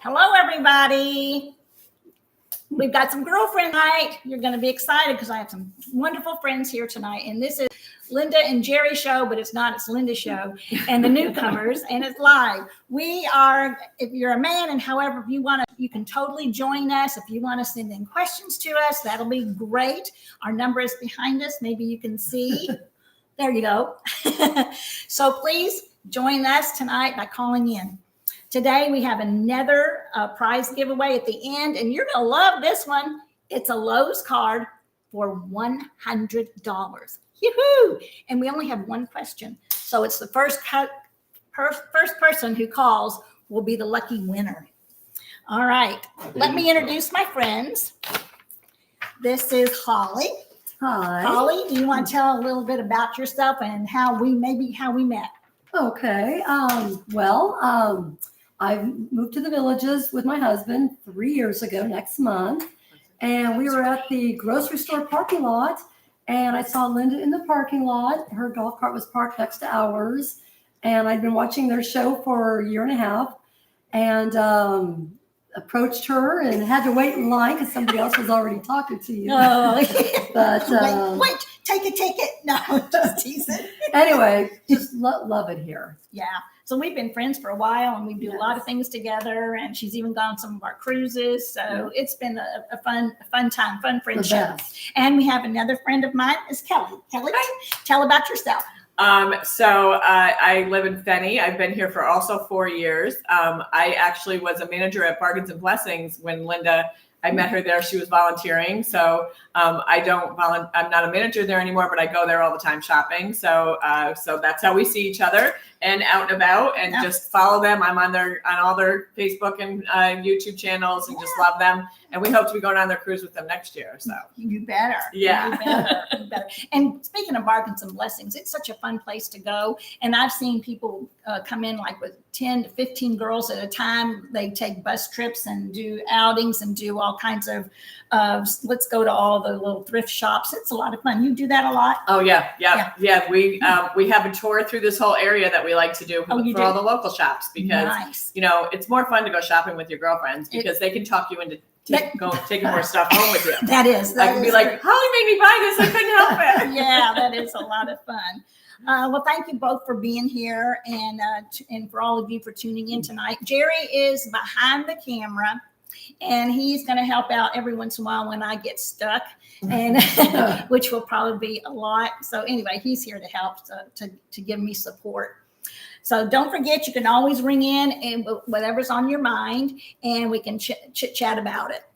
Hello, everybody. We've got some girlfriend night. You're going to be excited because I have some wonderful friends here tonight. And this is Linda and Jerry show, but it's not. It's Linda's show and the Newcomers, and it's live. We are, if you're a man and however if you want to, you can totally join us. If you want to send in questions to us, that'll be great. Our number is behind us. Maybe you can see. There you go. So please join us tonight by calling in. Today, we have another prize giveaway at the end, and you're going to love this one. It's a Lowe's card for $100. Yoo-hoo! And we only have one question. So it's the first person who calls will be the lucky winner. All right. Let me introduce my friends. This is Holly. Hi. Holly, do you want to tell a little bit about yourself and how we met? Okay. I moved to the Villages with my husband 3 years ago next month, and we were at the grocery store parking lot, and I saw Linda in the parking lot. Her golf cart was parked next to ours, and I'd been watching their show for a year and a half, and approached her and had to wait in line because somebody else was already talking to you. Oh, but wait, take a ticket. No, just teasing. Anyway, just love it here. Yeah. So we've been friends for a while, and we do a lot of things together. And she's even gone on some of our cruises. So it's been a fun time, fun friendship. And we have another friend of mine, is Kelly. Kelly, tell about yourself. I live in Fenny. I've been here for also 4 years. I actually was a manager at Bargains and Blessings when I met her there. She was volunteering. So I'm not a manager there anymore, but I go there all the time shopping. So that's how we see each other and out and about, and just follow them. I'm on all their Facebook and YouTube channels, and just love them. And we hope to be going on their cruise with them next year. So you better. Yeah. You better. And speaking of Bargains and Blessings, it's such a fun place to go. And I've seen people come in like with 10 to 15 girls at a time. They take bus trips and do outings and do all kinds of let's go to all the little thrift shops. It's a lot of fun. You do that a lot? Oh yeah. We have a tour through this whole area that we like to do for all the local shops, because it's more fun to go shopping with your girlfriends because they can talk you into taking more stuff home with you. That is. I can be like, Holly made me buy this. I couldn't help it. Yeah, that is a lot of fun. Well, thank you both for being here, and for all of you for tuning in tonight. Jerry is behind the camera, and he's going to help out every once in a while when I get stuck, and which will probably be a lot. So anyway, he's here to help to give me support. So don't forget, you can always ring in and whatever's on your mind, and we can chit chat about it.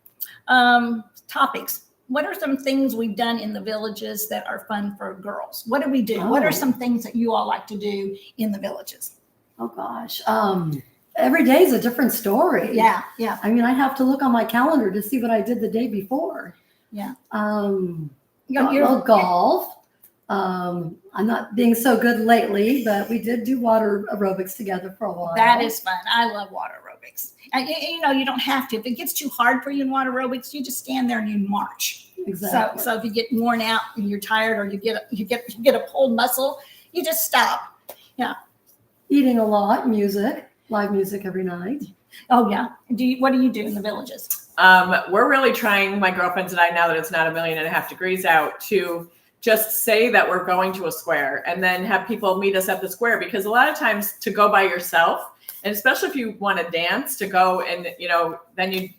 Topics. What are some things we've done in the Villages that are fun for girls? What do we do? What are some things that you all like to do in the Villages? Oh gosh. Every day is a different story. Yeah. I mean, I have to look on my calendar to see what I did the day before. Yeah. Golf. I'm not being so good lately, but we did do water aerobics together for a while. That is fun. I love water aerobics. You don't have to. If it gets too hard for you in water aerobics, you just stand there and you march. Exactly. So if you get worn out and you're tired, or you get a pulled muscle, you just stop. Yeah. Eating a lot, live music every night. Oh yeah. What do you do in the Villages? We're really trying, my girlfriends and I, now that it's not 1.5 million degrees out, to just say that we're going to a square and then have people meet us at the square, because a lot of times to go by yourself, and especially if you want to dance, to go and, then you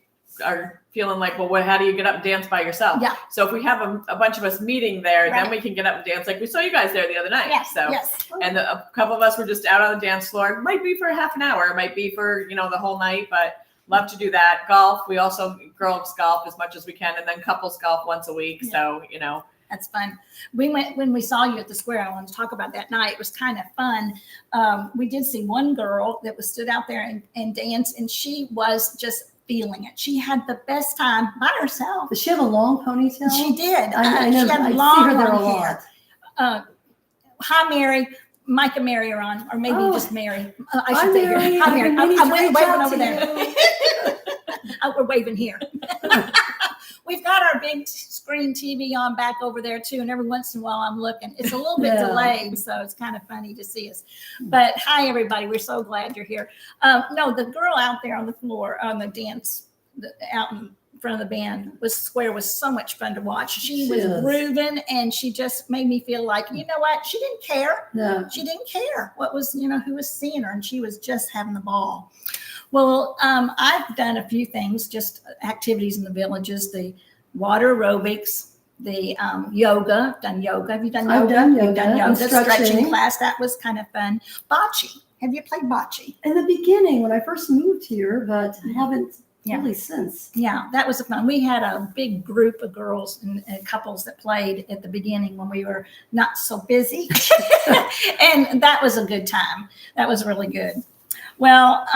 are feeling like, well, how do you get up and dance by yourself? Yeah. So if we have a bunch of us meeting there, then we can get up and dance. Like we saw you guys there the other night. Yes. And a couple of us were just out on the dance floor. It might be for half an hour, it might be for, the whole night, but love to do that. Golf. We also girls golf as much as we can, and then couples golf once a week. Yeah. So, That's fun. We went when we saw you at the square. I want to talk about that night. It was kind of fun. We did see one girl that stood out there and danced, and she was just feeling it. She had the best time by herself. Does she have a long ponytail? She did. I know. She had I long, see her there a hair. lot. Hi, Mary. Mike and Mary are on, or maybe just Mary. I should say here. Mary. Hi, Mary. I'm waving over you. there. We're waving here. we've got our big screen TV on back over there too. And every once in a while I'm looking. It's a little bit delayed, so it's kind of funny to see us. But hi, everybody. We're so glad you're here. No, the girl out there on the floor on the dance out in front of the band was so much fun to watch. She was grooving, and she just made me feel like, you know what? She didn't care. No. She didn't care what was, who was seeing her, and she was just having the ball. Well, I've done a few things, just activities in the villages, the water aerobics, the yoga. Done yoga. Have you done yoga? I've done yoga. You've done yoga. Stretching. Stretching class. That was kind of fun. Bocce. Have you played bocce? In the beginning, when I first moved here, but I haven't really since. Yeah, that was fun. We had a big group of girls and couples that played at the beginning when we were not so busy. And that was a good time. That was really good. Well,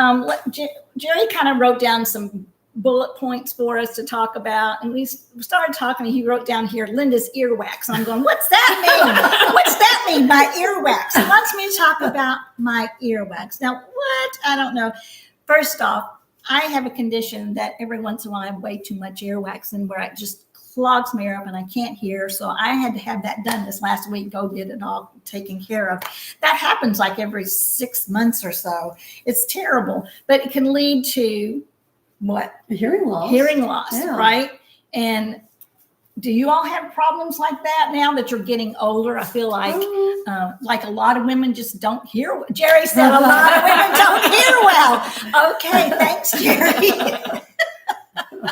Jerry kind of wrote down some bullet points for us to talk about. And we started talking, and he wrote down here, Linda's earwax. And I'm going, what's that mean? What's that mean by earwax? He wants me to talk about my earwax. Now, what? I don't know. First off, I have a condition that every once in a while I have way too much earwax, and where it just clogs my ear up and I can't hear. So I had to have that done this last week. Go get it all taken care of. That happens like every 6 months or so. It's terrible, but it can lead to what? Hearing loss. Hearing loss, Yeah. right? And do you all have problems like that now that you're getting older? I feel like a lot of women just don't hear. Jerry said a lot of women don't hear well. Okay, thanks, Jerry.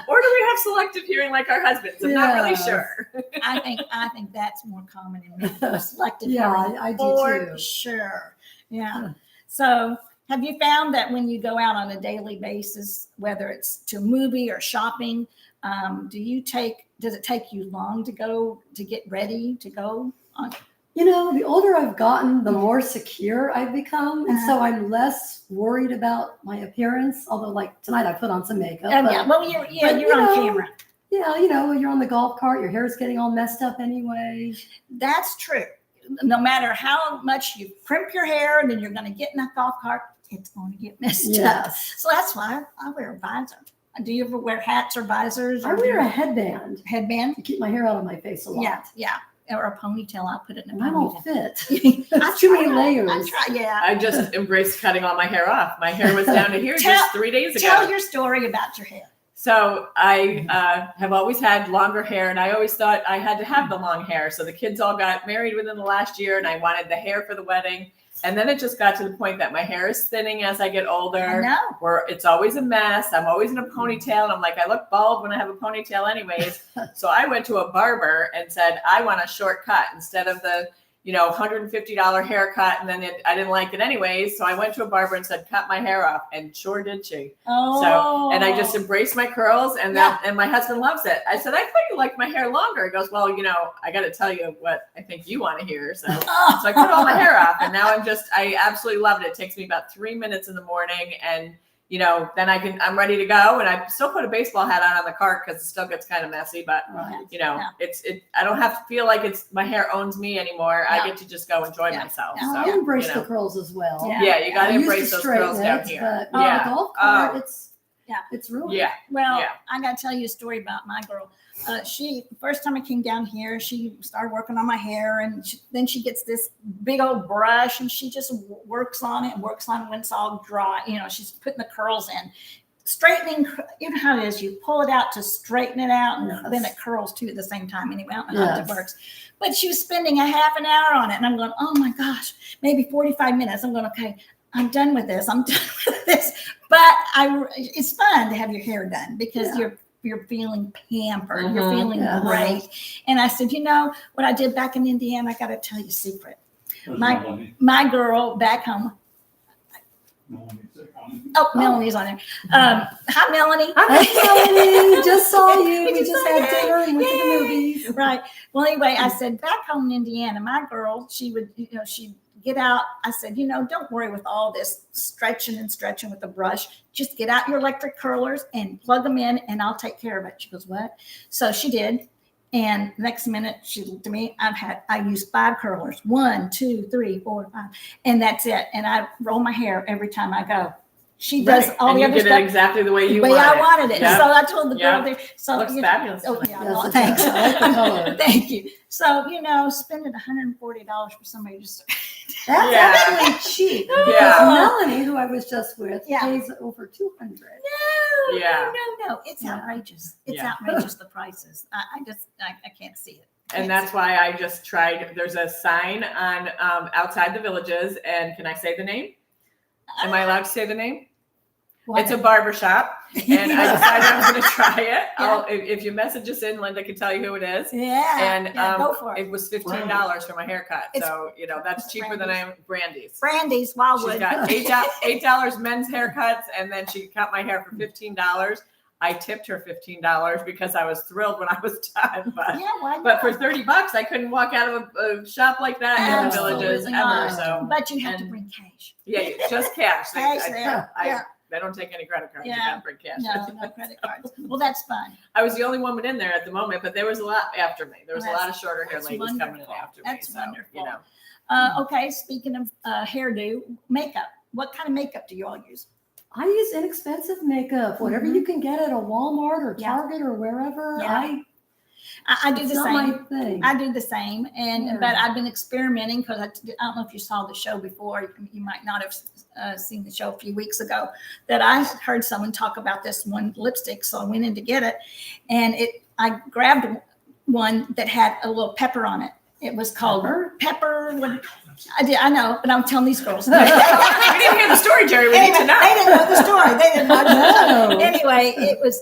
Or do we have selective hearing like our husbands? I'm not really sure. I think that's more common in men. Selective Yeah, hearing, I do for too. sure. Yeah. So have you found that when you go out on a daily basis, whether it's to a movie or shopping, does it take you long to get ready to go on? The older I've gotten, the more secure I've become. And so I'm less worried about my appearance. Although, like tonight, I put on some makeup. Yeah. Well, you're on camera. Yeah, you're on the golf cart, your hair's getting all messed up anyway. That's true. No matter how much you primp your hair, and then you're going to get in that golf cart, it's going to get messed up. So that's why I wear a visor. Do you ever wear hats or visors? I wear a headband. Headband? To keep my hair out of my face a lot. Yeah. Or a ponytail. I'll put it in a And I won't ponytail. fit. That's too many layers. I just embraced cutting all my hair off. My hair was down to here just 3 days ago. Tell your story about your hair. So I have always had longer hair, and I always thought I had to have the long hair. So the kids all got married within the last year, and I wanted the hair for the wedding. And then it just got to the point that my hair is thinning as I get older. I know. Where it's always a mess. I'm always in a ponytail. And I'm like, I look bald when I have a ponytail anyways. So I went to a barber and said, I want a shortcut instead of the, $150 haircut. And then I didn't like it anyways. So I went to a barber and said, cut my hair off. And sure did she. Oh. So, and I just embraced my curls, and and my husband loves it. I said, I thought you liked my hair longer. He goes, well, I got to tell you what I think you want to hear. So, so I cut all my hair off, and now I absolutely loved it. It takes me about 3 minutes in the morning, and then I'm ready to go. And I still put a baseball hat on the cart because it still gets kind of messy, but I don't have to feel like my hair owns me anymore. I get to just go enjoy myself. So, I embrace the curls as well. Yeah, you got to embrace those curls down here. But the golf cart, it's ruined. Yeah. Well, I got to tell you a story about my girl. First time I came down here, she started working on my hair, and then she gets this big old brush, and she just works on it when it's all dry. She's putting the curls in, straightening. You know how it is. You pull it out to straighten it out, and then it curls too at the same time. Anyway, I don't know how it works. But she was spending a half an hour on it, and I'm going, oh my gosh, maybe 45 minutes. I'm going, okay, I'm done with this. But it's fun to have your hair done because you're feeling pampered. You're feeling great. And I said, what I did back in Indiana, I got to tell you a secret. My girl back home. Oh, Melanie's on there. Hi, Melanie. Hi, Melanie. Just saw you. We just had dinner and went to the movies. Right. Well, anyway, I said back home in Indiana, my girl, she would, she'd get out. I said, don't worry with all this stretching with the brush. Just get out your electric curlers and plug them in, and I'll take care of it. She goes, what? So she did. And next minute she looked at me. I used 5 curlers. 1, 2, 3, 4, 5. And that's it. And I roll my hair every time I go. She does Right. all And the you other did stuff it exactly the way the you way wanted I wanted it. Yep. So I told the girl Yep. there. So Looks you know, fabulous. Oh yeah, Yes, well, it thanks. does. I like the color. Thank you. So spending $140 for somebody just That's Yeah. actually cheap. Yeah. Because Melanie, who I was just with, Yeah. pays over $200. Yeah. No. It's Yeah. outrageous. It's Yeah. outrageous, the prices. I can't see it. And that's why I just tried. There's a sign on outside the Villages, and can I say the name? Am I allowed to say the name? It's a barber shop, and I decided I was going to try it. Yeah. If you message us in, Linda can tell you who it is. Yeah. And Go for it. it was $15 for my haircut, so that's cheaper than Brandy's. Brandy's She's Wildwood. got $8 men's haircuts, and then she cut my hair for $15. I tipped her $15 because I was thrilled when I was done. But Yeah, why but for not? $30, I couldn't walk out of a shop like that in the Absolutely Villages ever. not. So But you have to and- bring cash. yeah, just cash. Cash there. Yeah. They don't take any credit cards. You Yeah. gotta bring cash. No credit cards. Well, that's fun. I was the only woman in there at the moment, but there was a lot after me. There was a That's- lot of shorter hair that's ladies coming in wonderful. after That's me. So, wonderful. Okay, speaking of hairdo, makeup. What kind of makeup do you all use? I use inexpensive makeup, whatever Mhm. you can get at a Walmart or Yeah. Target or wherever. Yeah. I do It's the not same. my thing. I do the same, Yeah. but I've been experimenting because I don't know if you saw the show before. You might not have seen the show a few weeks ago. That I heard someone talk about this one lipstick, so I went in to get it, and I grabbed one that had a little pepper on it. It was called Pepper. I know, but I'm telling these girls. we didn't hear the story, Jerry. We need to know. They didn't know the story. They didn't know. No. Anyway,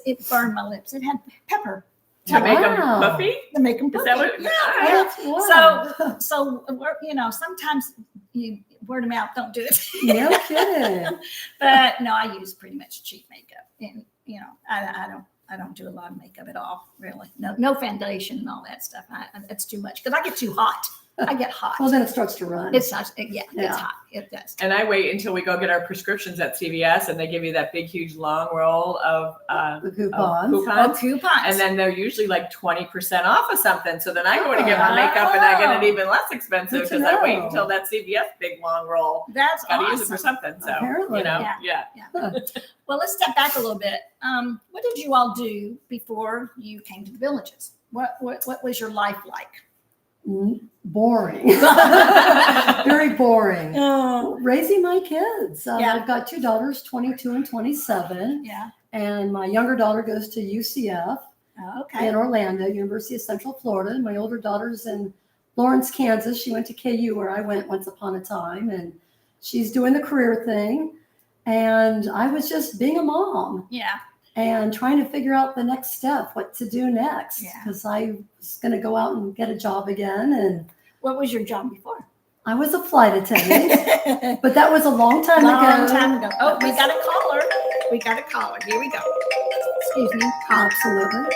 it burned my lips. It had pepper To make them Wow. puffy? to make them Is puffy. that what? Yeah. That's wow. So sometimes word of mouth don't do it. No kidding. But no, I use pretty much cheap makeup, and I don't do a lot of makeup at all, really. No foundation and all that stuff. It's too much because I get too hot. I get hot. Well, then it starts to run. It's not. It's Yeah. hot. It does. And I wait until we go get our prescriptions at CVS, and they give you that big, huge, long roll of the coupons. coupons. Coupons. And then they're usually like 20% off of something. So then I go to get my makeup and I get it even less expensive Good to because I wait know. until that CVS big long roll. That's Got to awesome. use it for something. So, Apparently. yeah. Well, let's step back a little bit. What did you all do before you came to the Villages? What was your life like? Boring. Very boring. Oh, Raising my kids. Yeah. I've got two daughters, 22 and 27. yeah. And my younger daughter goes to UCF Oh, okay. in Orlando, University of Central Florida. And my older daughter's in Lawrence, Kansas. She went to KU where I went once upon a time. And she's doing the career thing. And I was just being a mom Yeah. and trying to figure out the next step, what to do next. Yeah. Because I was going to go out and get a job again. And What was your job before? I was a flight attendant, but that was a long time ago. Long time ago. Oh, we got a caller. Here we go. Excuse me. Absolutely.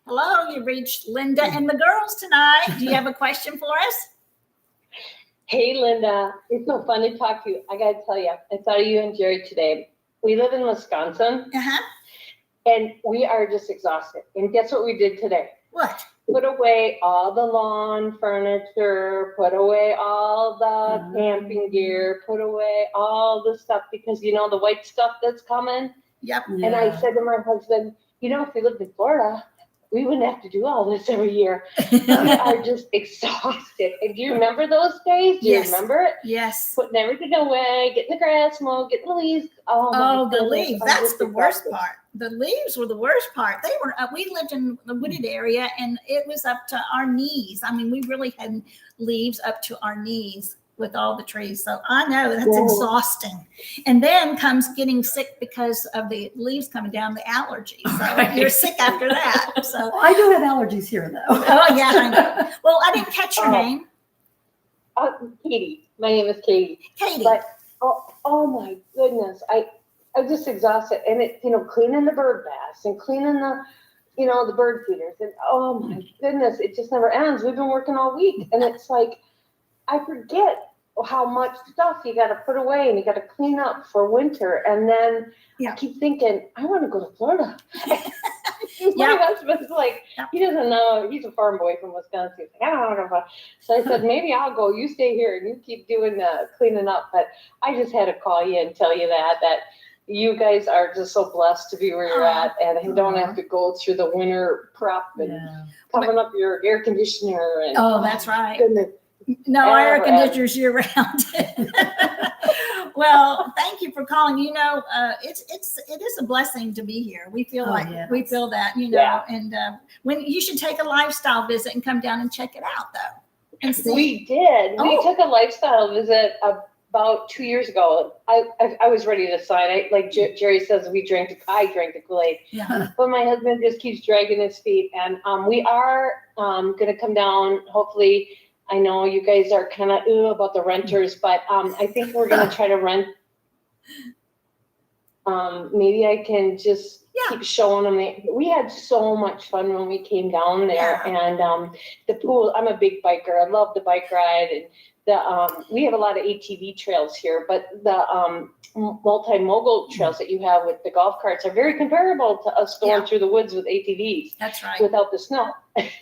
Hello, you reached Linda and the girls tonight. Do you have a question for us? Hey, Linda. It's so fun to talk to you. I got to tell you, I thought of you and Jerry today. We live in Wisconsin, Uh-huh. and we are just exhausted. And guess what we did today? What? Put away all the lawn furniture, put away all the camping gear, put away all the stuff because, the white stuff that's coming. Yep. And I said to my husband, if we lived in Florida, we wouldn't have to do all this every year. We are just exhausted. And do you remember those days? Do you Yes. remember it? Yes. Putting everything away, getting the grass mowed, getting the leaves. Oh, Oh, the goodness, leaves. I'm That's just the worst exhausted. part. The leaves were the worst part. They were, we lived in the wooded area and it was up to our knees. I mean, we really had leaves up to our knees with all the trees. So I know that's Whoa. exhausting. And then comes getting sick because of the leaves coming down, the allergies. So Right. you're sick after that. So, I do have allergies here, though. oh yeah, I know. Well, I didn't catch your Oh. name. Katie. My name is Katie. Katie. But oh my goodness, I'm just exhausted. And it, cleaning the bird baths and cleaning the, the bird feeders, and oh my goodness, it just never ends. We've been working all week, and it's like I forget how much stuff you got to put away and you got to clean up for winter. And then Yeah. I keep thinking, I want to go to Florida. My husband's like, Yep. he doesn't know. He's a farm boy from Wisconsin. He's like, I don't know. So I said, maybe I'll go. You stay here and you keep doing cleaning up. But I just had to call you and tell you that you guys are just so blessed to be where you're at, and you don't have to go through the winter prep and covering up your air conditioner. And Oh, that's right. goodness. No, our air Ever. conditioners year round. Well, thank you for calling. You know, it is a blessing to be here. We feel we feel that, you know, Yeah. and when you should take a lifestyle visit and come down and check it out though. And see. We did. We Oh. took a lifestyle visit about 2 years ago. I was ready to sign. Like Jerry says, I drank the Kool-Aid. Yeah. But my husband just keeps dragging his feet. And we are going to come down, hopefully. I know you guys are kind of about the renters, but I think we're going to try to rent. Maybe I can just keep showing them. We had so much fun when we came down there. Yeah. And the pool, I'm a big biker. I love the bike ride. And we have a lot of ATV trails here, but the multi-mogul trails that you have with the golf carts are very comparable to us going through the woods with ATVs. That's right. Without the snow.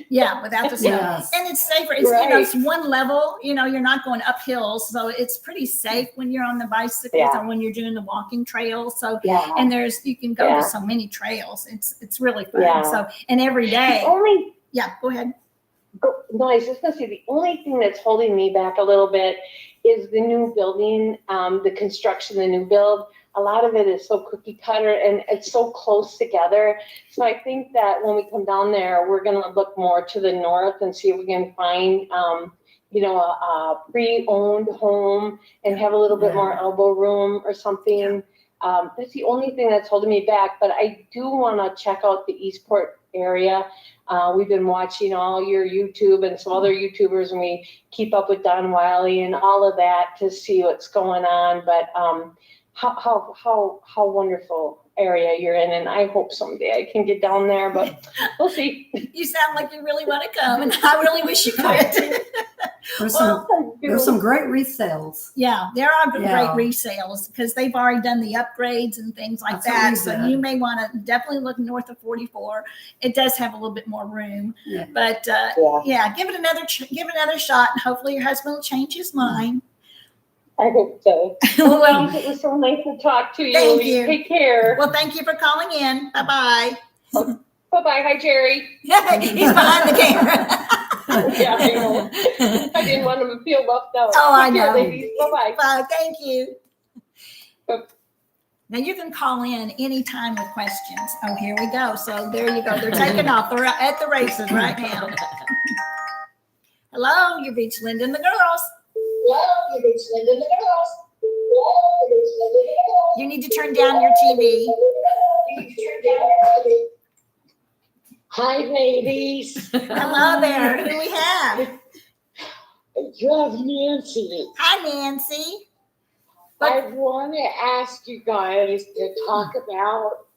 Yeah, without the snow. Yes. And it's safer. It's, you know, it's one level, you know, you're not going up hills. So it's pretty safe when you're on the bicycles or when you're doing the walking trails. So, and you can go to so many trails. It's really fun. Yeah. So, and every day. Go ahead. No, I was just gonna say, the only thing that's holding me back a little bit is the new building, the construction, the new build. A lot of it is so cookie cutter and it's so close together. So I think that when we come down there, we're gonna look more to the north and see if we can find, you know, a pre-owned home and have a little bit more elbow room or something. That's the only thing that's holding me back. But I do want to check out the Eastport area. We've been watching all your YouTube and some other YouTubers, and we keep up with Don Wiley and all of that to see what's going on. But how wonderful area you're in, and I hope someday I can get down there, but we'll see. You sound like you really want to come, and I really wish you could. There's some great resales. Yeah, there are great resales because they've already done the upgrades and things like that. So you may want to definitely look north of 44. It does have a little bit more room, but give it another shot, and hopefully your husband will change his mind. I hope so. Well, it was so nice to talk to you. Thank you. Take care. Well, thank you for calling in. Bye-bye. Bye-bye. Hi, Jerry. He's behind the camera. Yeah, I know. I didn't want him to feel left out. Oh, I Take care, know. ladies. Bye-bye. Bye. Thank you. Bye. Now you can call in anytime with questions. Oh, here we go. So there you go. They're taking off. They're at the races right now. Hello, you've reached Linda and the girls. You need to turn down your TV. Hi, ladies. Hello there. Who do we have? You have Nancy. Hi, Nancy. I want to ask you guys to talk about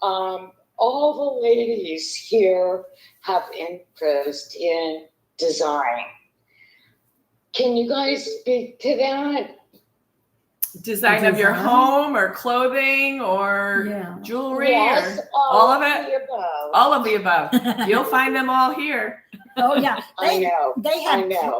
all the ladies here have interest in design. Can you guys speak to that? Design of your home or clothing or jewelry Yes, or all of it? the above. All of the above. You'll find them all here. Oh yeah, I know.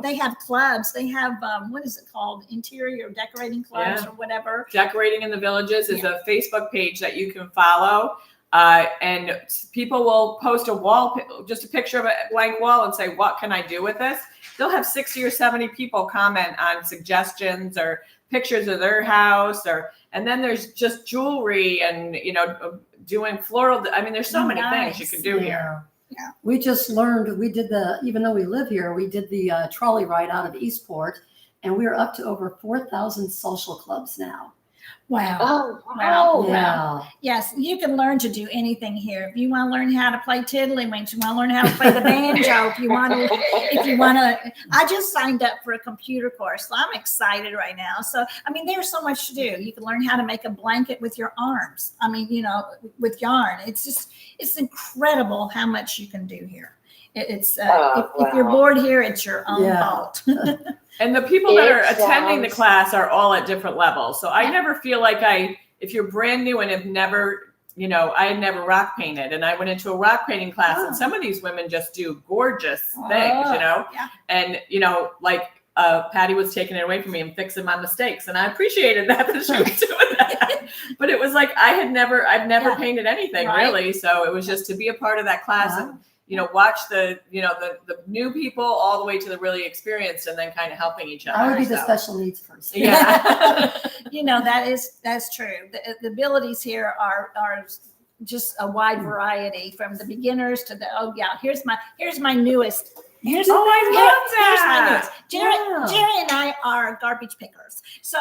They have clubs. They have what is it called? Interior decorating clubs or whatever. Decorating in the Villages is a Facebook page that you can follow. And people will post a wall, just a picture of a blank wall and say, what can I do with this? They'll have 60 or 70 people comment on suggestions or pictures of their house, and then there's just jewelry and, you know, doing floral. I mean, there's so many things you can do here. Yeah. We just learned, even though we live here, we did the trolley ride out of Eastport, and we are up to over 4,000 social clubs now. Wow. Oh, wow. Yeah. Yes, you can learn to do anything here. If you want to learn how to play tiddlywinks, you want to learn how to play the banjo, if you want to, I just signed up for a computer course, so I'm excited right now. So, I mean, there's so much to do. You can learn how to make a blanket with your arms. I mean, you know, with yarn. It's incredible how much you can do here. If you're bored here, it's your own fault. And the people that are attending the class are all at different levels. So I never feel like if you're brand new and have never I had never rock painted, and I went into a rock painting class, and some of these women just do gorgeous things, Yeah. and like Patty was taking it away from me and fixing my mistakes, and I appreciated that she was doing that. But it was like I've never painted anything really, so it was just to be a part of that class and watch the the new people all the way to the really experienced, and then kind of helping each other. I would be the special needs person. Yeah. That's true. The abilities here are just a wide variety, from the beginners to the here's my newest. I love that. Jerry and I are garbage pickers, so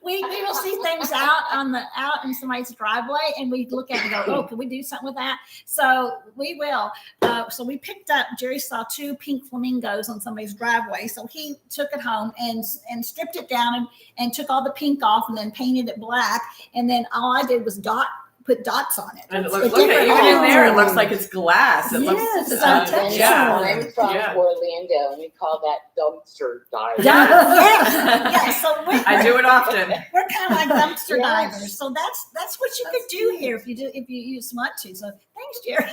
we will see things out in somebody's driveway, and we look at it and go, oh, can we do something with that? So we will. So we picked up. Jerry saw 2 pink flamingos on somebody's driveway, so he took it home and stripped it down and took all the pink off and then painted it black, and then all I did was put dots on it. And it looks, look at even in there, it looks like it's glass. It looks it's I'm from Orlando, and we call that dumpster diving. Yes. So I do it often. We're kind of like dumpster divers. So that's what you could do here if you just want to. So thanks, Jerry.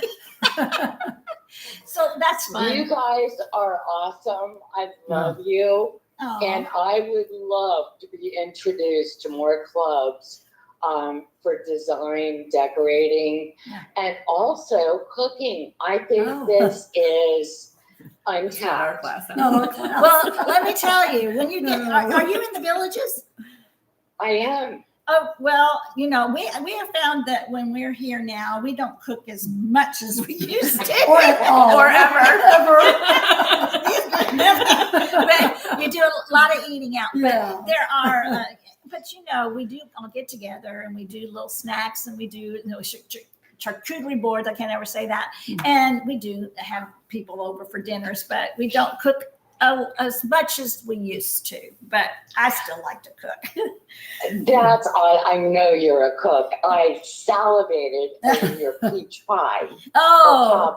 So that's fun. You guys are awesome. I love you, and I would love to be introduced to more clubs for design, decorating, and also cooking. I think this is untapped. Well, let me tell you, when you get, are you in the villages? I am. Oh, well, we have found that when we're here now, we don't cook as much as we used to. Or at all. Or ever. We do a lot of eating out. Yeah. But there are, we do all get together and we do little snacks, and we do, charcuterie boards. I can't ever say that. And we do have people over for dinners, but we don't cook as much as we used to, but I still like to cook. That's all. I know you're a cook. I salivated over your peach pie. Oh,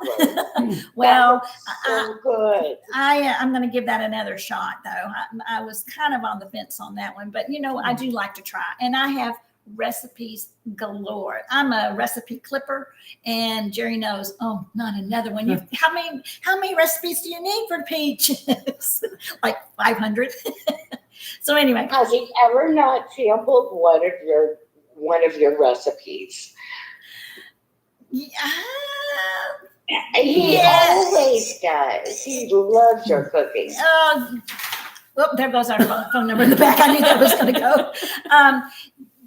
well, so good. I'm going to give that another shot, though. I was kind of on the fence on that one, but I do like to try, and I have recipes galore. I'm a recipe clipper, and Jerry knows. Oh, not another one. How many recipes do you need for peaches? Like 500. So anyway, has he ever not sampled one of your recipes? He always does. He loves your cooking. There goes our phone number in the back. I knew that was going to go.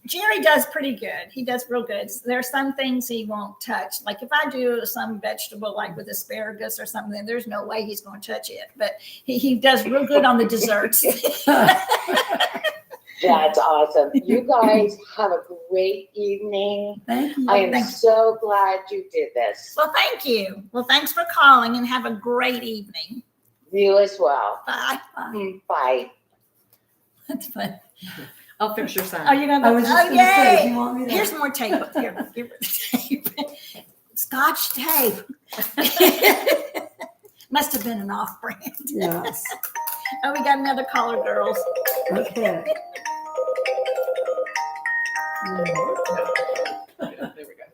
Jerry does pretty good. He does real good. There are some things he won't touch. Like if I do some vegetable, like with asparagus or something, there's no way he's going to touch it. But he does real good on the desserts. That's awesome. You guys have a great evening. Thank you. I am so glad you did this. Well, thank you. Well, thanks for calling, and have a great evening. You as well. Bye. Bye. That's fun. I'll fix your sign. Are you going to I go? was just going to say, do you want me to? Here's more tape. Here, give her the tape. Scotch tape. Must have been an off-brand. Yes. Oh, we got another caller, girls. Okay. There we go.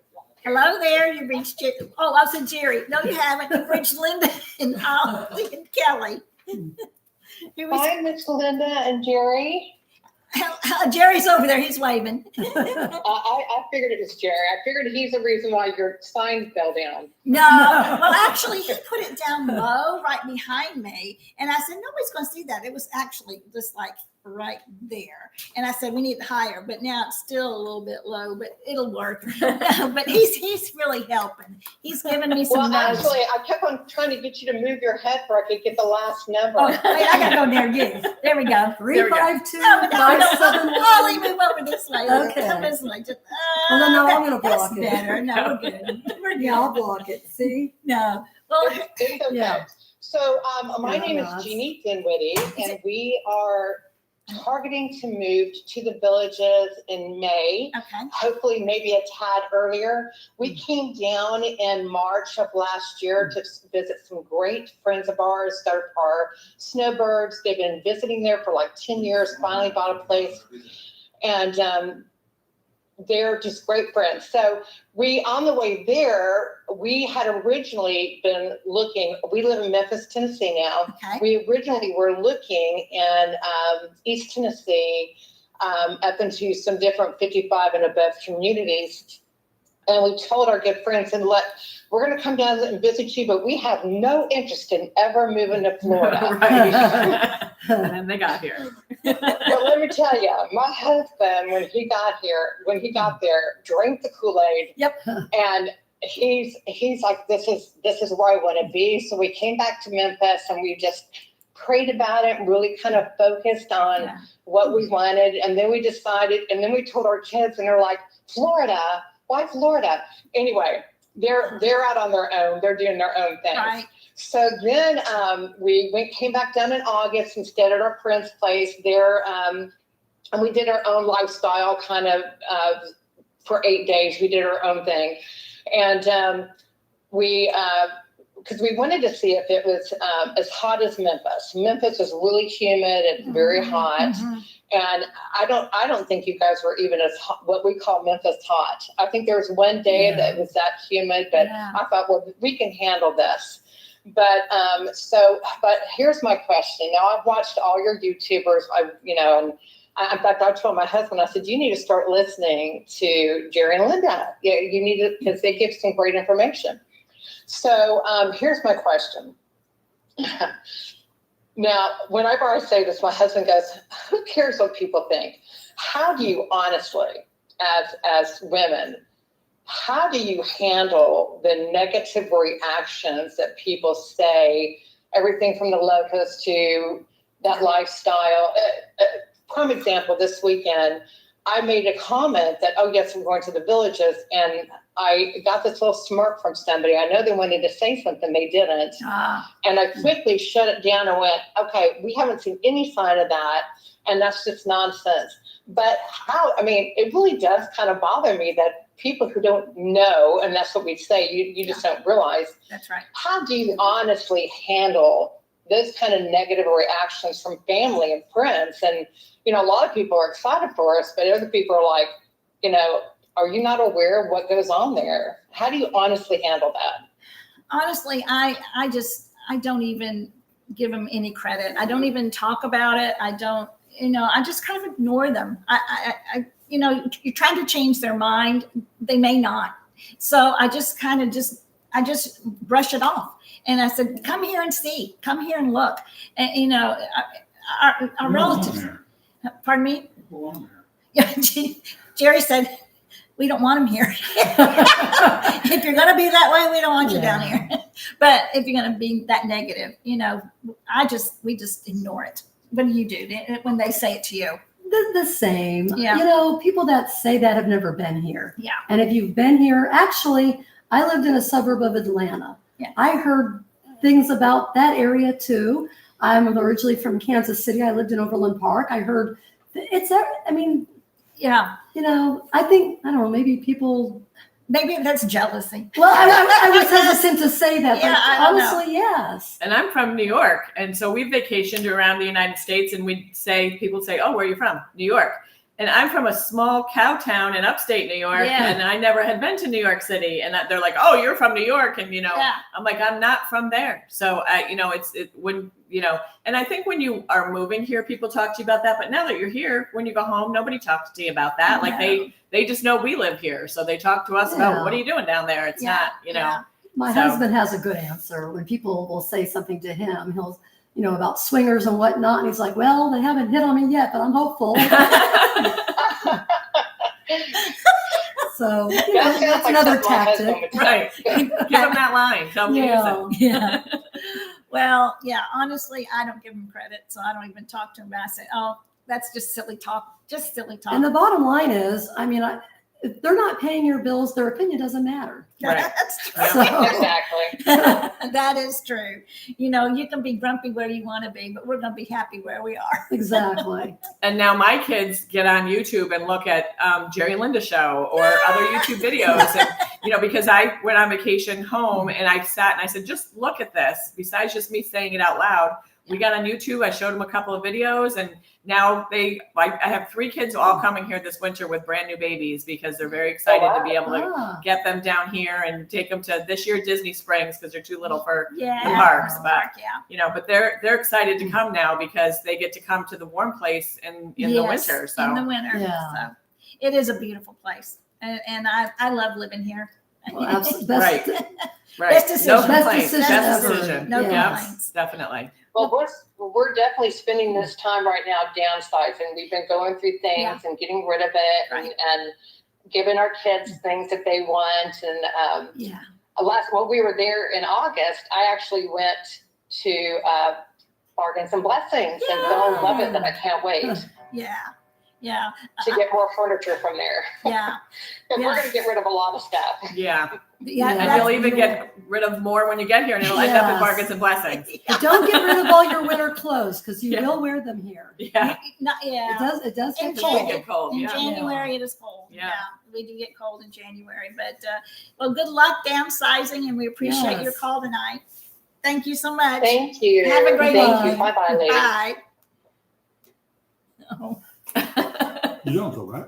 Hello there. You reached Jerry. Oh, I said Jerry. No, you haven't. You've reached Linda and Holly and Kelly. Hi, Miss Linda and Jerry. Jerry's over there. He's waving. I figured it was Jerry. I figured he's the reason why your sign fell down. No, well, actually, he put it down low right behind me. And I said, nobody's going to see that. It was actually just like right there. And I said, we need it higher. But now it's still a little bit low, but it'll work. But he's really helping. He's giving me some notes. Actually, I kept on trying to get you to move your head so I could get the last number. Oh, wait, I got to go near you. There we go. 352 No, Holly, 571. move over this way. Okay. Come this way. Just, No, I'm going to block that's it. better. No, we're good. We're good. Yeah, I'll block it. See? No. Well, It's okay. Yeah. So my Yeah, name is nice. Jeannie Dinwiddie, and we are targeting to move to the villages in May. okay. Hopefully maybe a tad earlier. We came down in March of last year to visit some great friends of ours that are snowbirds. They've been visiting there for like 10 years, finally bought a place. And they're just great friends. So on the way there, we had originally been looking, we live in Memphis, Tennessee now. Okay. We originally were looking in East Tennessee, up into some different 55 and above communities. And we told our good friends, we're going to come down and visit you, but we have no interest in ever moving to Florida. Right. And then they got here. But let me tell you, my husband, when he got there, drank the Kool-Aid. Yep. And he's like, this is where I want to be. So we came back to Memphis and we just prayed about it and really kind of focused on what we wanted. And then we decided, and then we told our kids, and they're like, Florida. Why Florida? Anyway, they're out on their own. They're doing their own things. Right. So then we came back down in August and stayed at our friend's place there. And we did our own lifestyle kind of for 8 days. We did our own thing. And because we wanted to see if it was as hot as Memphis. Memphis is really humid. It's very hot. Mm-hmm. And I don't think you guys were even as hot, what we call Memphis hot. I think there was one day that was that humid, but I thought, well, we can handle this. But but here's my question. Now I've watched all your YouTubers, and in fact, I told my husband, I said, you need to start listening to Jerry and Linda. Yeah, you need to, because they give some great information. So here's my question. Now, whenever I say this, my husband goes, who cares what people think? How do you honestly, as women, how do you handle the negative reactions that people say, everything from the locust to that lifestyle? Prime example, this weekend, I made a comment that, oh, yes, we're going to the villages, and I got this little smirk from somebody. I know they wanted to say something, they didn't. And I quickly shut it down and went, okay, we haven't seen any sign of that, and that's just nonsense. But it really does kind of bother me that people who don't know, and that's what we say, you just don't realize. That's right. How do you honestly handle those kind of negative reactions from family and friends? And, a lot of people are excited for us, but other people are like, are you not aware of what goes on there? How do you honestly handle that? Honestly, I don't even give them any credit. I don't even talk about it. I don't, I just kind of ignore them. You're trying to change their mind. They may not. So I just kind of I just brush it off. And I said, come here and see, come here and look. And, our relatives, pardon me? Yeah, Jerry said, we don't want him here. If you're going to be that way, we don't want you down here. But if you're going to be that negative, we just ignore it. What do you do when they say it to you? The same. Yeah. People that say that have never been here. Yeah. And if you've been here, actually, I lived in a suburb of Atlanta. Yeah. I heard things about that area too. I'm originally from Kansas City. I lived in Fruitland Park. I heard yeah. I think, I don't know, maybe people. Maybe that's jealousy. Well, I was hesitant to say that, yeah, but honestly, yes. And I'm from New York. And so we vacationed around the United States, and people say, oh, where are you from? New York. And I'm from a small cow town in upstate New York, and I never had been to New York City. And they're like, oh, you're from New York. And, I'm like, I'm not from there. So, and I think when you are moving here, people talk to you about that. But now that you're here, when you go home, nobody talks to you about that. Like they just know we live here. So they talk to us about, what are you doing down there? It's not, My husband has a good answer. When people will say something to him, he'll, about swingers and whatnot. And he's like, well, they haven't hit on me yet, but I'm hopeful. So that's another tactic. Right. Give them that line. Tell them to use it. Yeah. Well, honestly, I don't give them credit. So I don't even talk to them. I say, oh, that's just silly talk. Just silly talk. And the bottom line is, if they're not paying your bills, their opinion doesn't matter. Right. That's true. So, Exactly. That is true. You can be grumpy where you want to be, but we're going to be happy where we are. Exactly. And now my kids get on YouTube and look at Jerry and Linda show or other YouTube videos. And, because I went on vacation home and I sat and I said, just look at this. Besides just me saying it out loud, we got on YouTube. I showed them a couple of videos, and now I have 3 kids all coming here this winter with brand new babies because they're very excited to be able to get them down here and take them to this year Disney Springs because they're too little for the parks. But but they're excited to come now because they get to come to the warm place in the winter. So in the winter, so it is a beautiful place, and I love living here. Well, absolutely. Right. Best decision. No complaints. Best Best decision decision. No Yep, complaints. definitely. Well, we're definitely spending this time right now downsizing. We've been going through things and getting rid of it and giving our kids things that they want. And when we were there in August, I actually went to Bargains and Blessings and fell in love with it. I can't wait to get more furniture from there. And we're going to get rid of a lot of stuff. And you'll even get rid of more when you get here, and it'll end up in Bargains and Blessings. But don't get rid of all your winter clothes because you will wear them here. It It does In get cold. Get cold. In January, it is cold. We do get cold in January. But well, good luck downsizing, and we appreciate your call tonight. Thank you so much. Thank you. Have a great Thank day. you. Bye-bye, ladies. Bye. Oh. You don't feel right.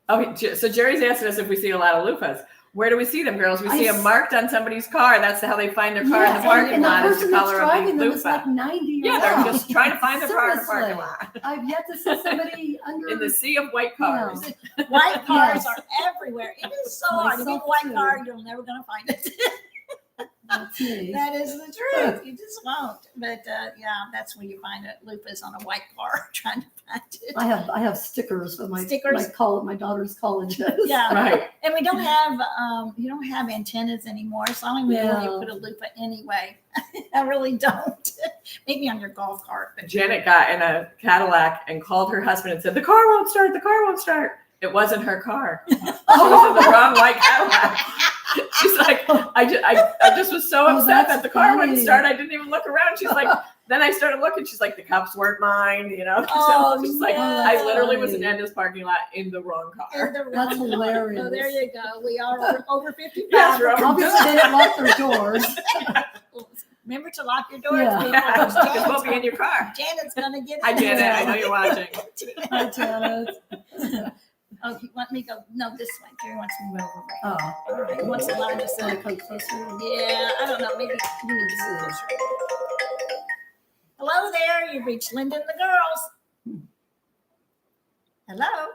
Okay, so Jerry's asking us if we see a lot of loofahs. Where do we see them, girls? We see them marked on somebody's car. That's how they find their car in the parking lot. And the Is the person that's color of driving the them is like loofah. 90 years Yeah, old. they're just trying to find their car in the parking Seriously. lot. I've yet to see somebody under. In the sea of white cars. White cars are everywhere. It is so hard. If you have a white Myself car, too. you're never going to find it. That's me. That is the truth. You just won't. But that's where you find it. Loofahs on a white car trying to find it. I have stickers with my Stickers? my daughter's college days. Yeah. Right. And we don't have you don't have antennas anymore, so I don't even know where you put a loofah anyway. I really don't. Maybe on your golf cart. But Janet got in a Cadillac and called her husband and said, "The car won't start. The car won't start." It wasn't her car. She was in the wrong white Cadillac. She's like, I just was so upset that the car wouldn't start. I didn't even look around. She's like, then I started looking. She's like, the cups weren't mine, you know. Oh, she's like, I literally was in Enda's parking lot in the wrong car. That's hilarious. Oh, there you go. We are over 55. Yes, we're over Obviously, they didn't lock their doors. Remember to lock your doors. Yeah, because we'll be in your car. Janet's gonna get. Hi, Janet. I know you're watching. Hi, Janet. Oh, you want me to go? No, this way. Jerry wants me to move over. Oh, All right. He wants to line us want up. to come closer? Yeah, I don't know. Maybe you need to move closer. Hello there. You've reached Linda and the girls. Hello.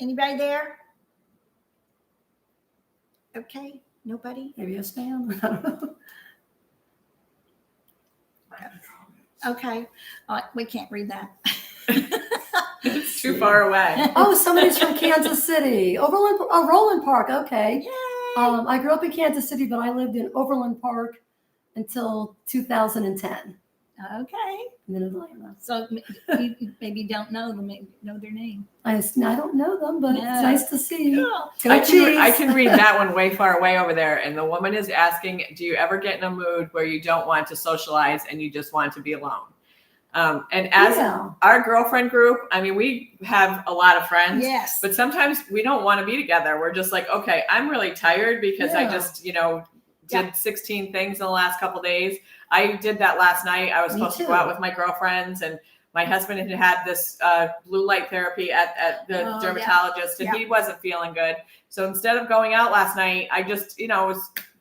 Anybody there? Okay. Nobody. Maybe a spam. I don't know. Okay. We can't read that. It's too far away. Oh, somebody's from Kansas City. Roland Park. Okay. Yay. I grew up in Kansas City, but I lived in Overland Park until 2010. Okay. And then Atlanta. So you maybe don't know them, maybe know their name. I don't know them, but Yeah. it's nice to see you. Cool. I can read that one way far away over there. And the woman is asking, do you ever get in a mood where you don't want to socialize and you just want to be alone? And as our girlfriend group, I mean, we have a lot of friends, Yes. but sometimes we don't want to be together. We're just like, okay, I'm really tired because I just, did 16 things in the last couple of days. I did that last night. I was supposed to go out with my girlfriends, and my husband had this blue light therapy at the dermatologist, and he wasn't feeling good. So instead of going out last night, I just, it was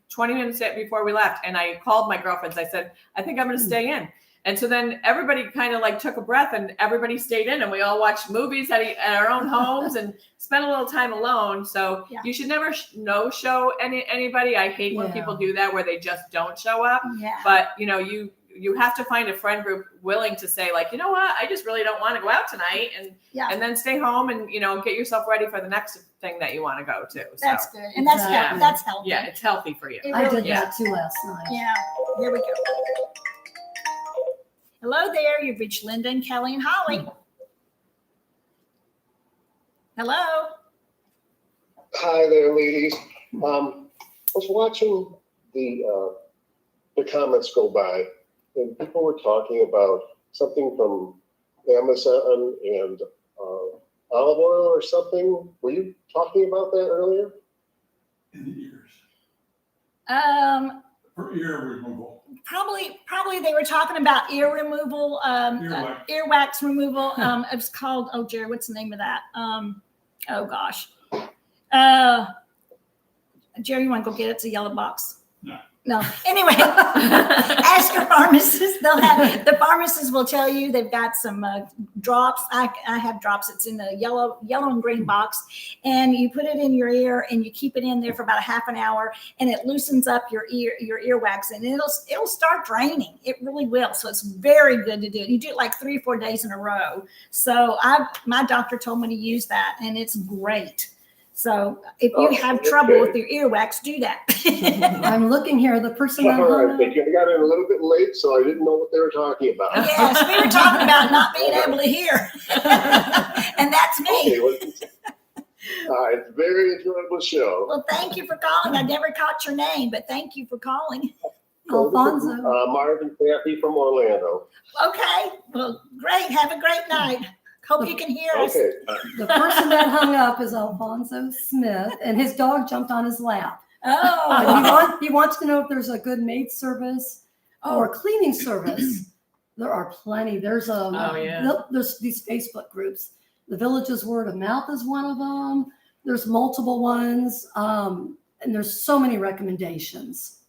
20 minutes before we left, and I called my girlfriends. I said, I think I'm going to stay in. And so then everybody kind of like took a breath, and everybody stayed in, and we all watched movies at our own homes and spent a little time alone. So you should never no-show anybody. I hate when people do that where they just don't show up. Yeah. But, you have to find a friend group willing to say, like, you know what, I just really don't want to go out tonight, and then stay home and, get yourself ready for the next thing that you want to go to. So, That's good. And that's that's healthy. yeah, it's healthy for you. It I really did that too last night. Yeah. Here we go. Hello there. You've reached Linda and Kelly and Holly. Hello. Hi there, ladies. I was watching the comments go by, and people were talking about something from Amazon and olive oil or something. Were you talking about that earlier? In the ears. For ear removal. Probably they were talking about ear removal, Earwax. earwax removal. It's called, oh, Jerry, what's the name of that? Oh gosh. Jerry, you want to go get it? It's a yellow box. No. Anyway, ask your pharmacist. The pharmacist will tell you they've got some drops. I have drops. It's in a yellow and green box, and you put it in your ear and you keep it in there for about a half an hour, and it loosens up your earwax, and it'll start draining. It really will. So it's very good to do. You do it like 3 or 4 days in a row. So my doctor told me to use that, and it's great. So if you have trouble with your earwax, do that. I'm looking here. The person that All hung right, up. thank you. I got in a little bit late, so I didn't know what they were talking about. Yes, we were talking about not being able to hear. And that's me. Okay, well, it's a very enjoyable show. Well, thank you for calling. I never caught your name, but thank you for calling. Alfonso. Marvin Kathy from Orlando. Okay. Well, great. Have a great night. Hope you can hear us. Okay. The person that hung up is Alfonso Smith, and his dog jumped on his lap. Oh. He wants to know if there's a good maid service or cleaning service. There are plenty. There's there's these Facebook groups. The Village's Word of Mouth is one of them. There's multiple ones, and there's so many recommendations.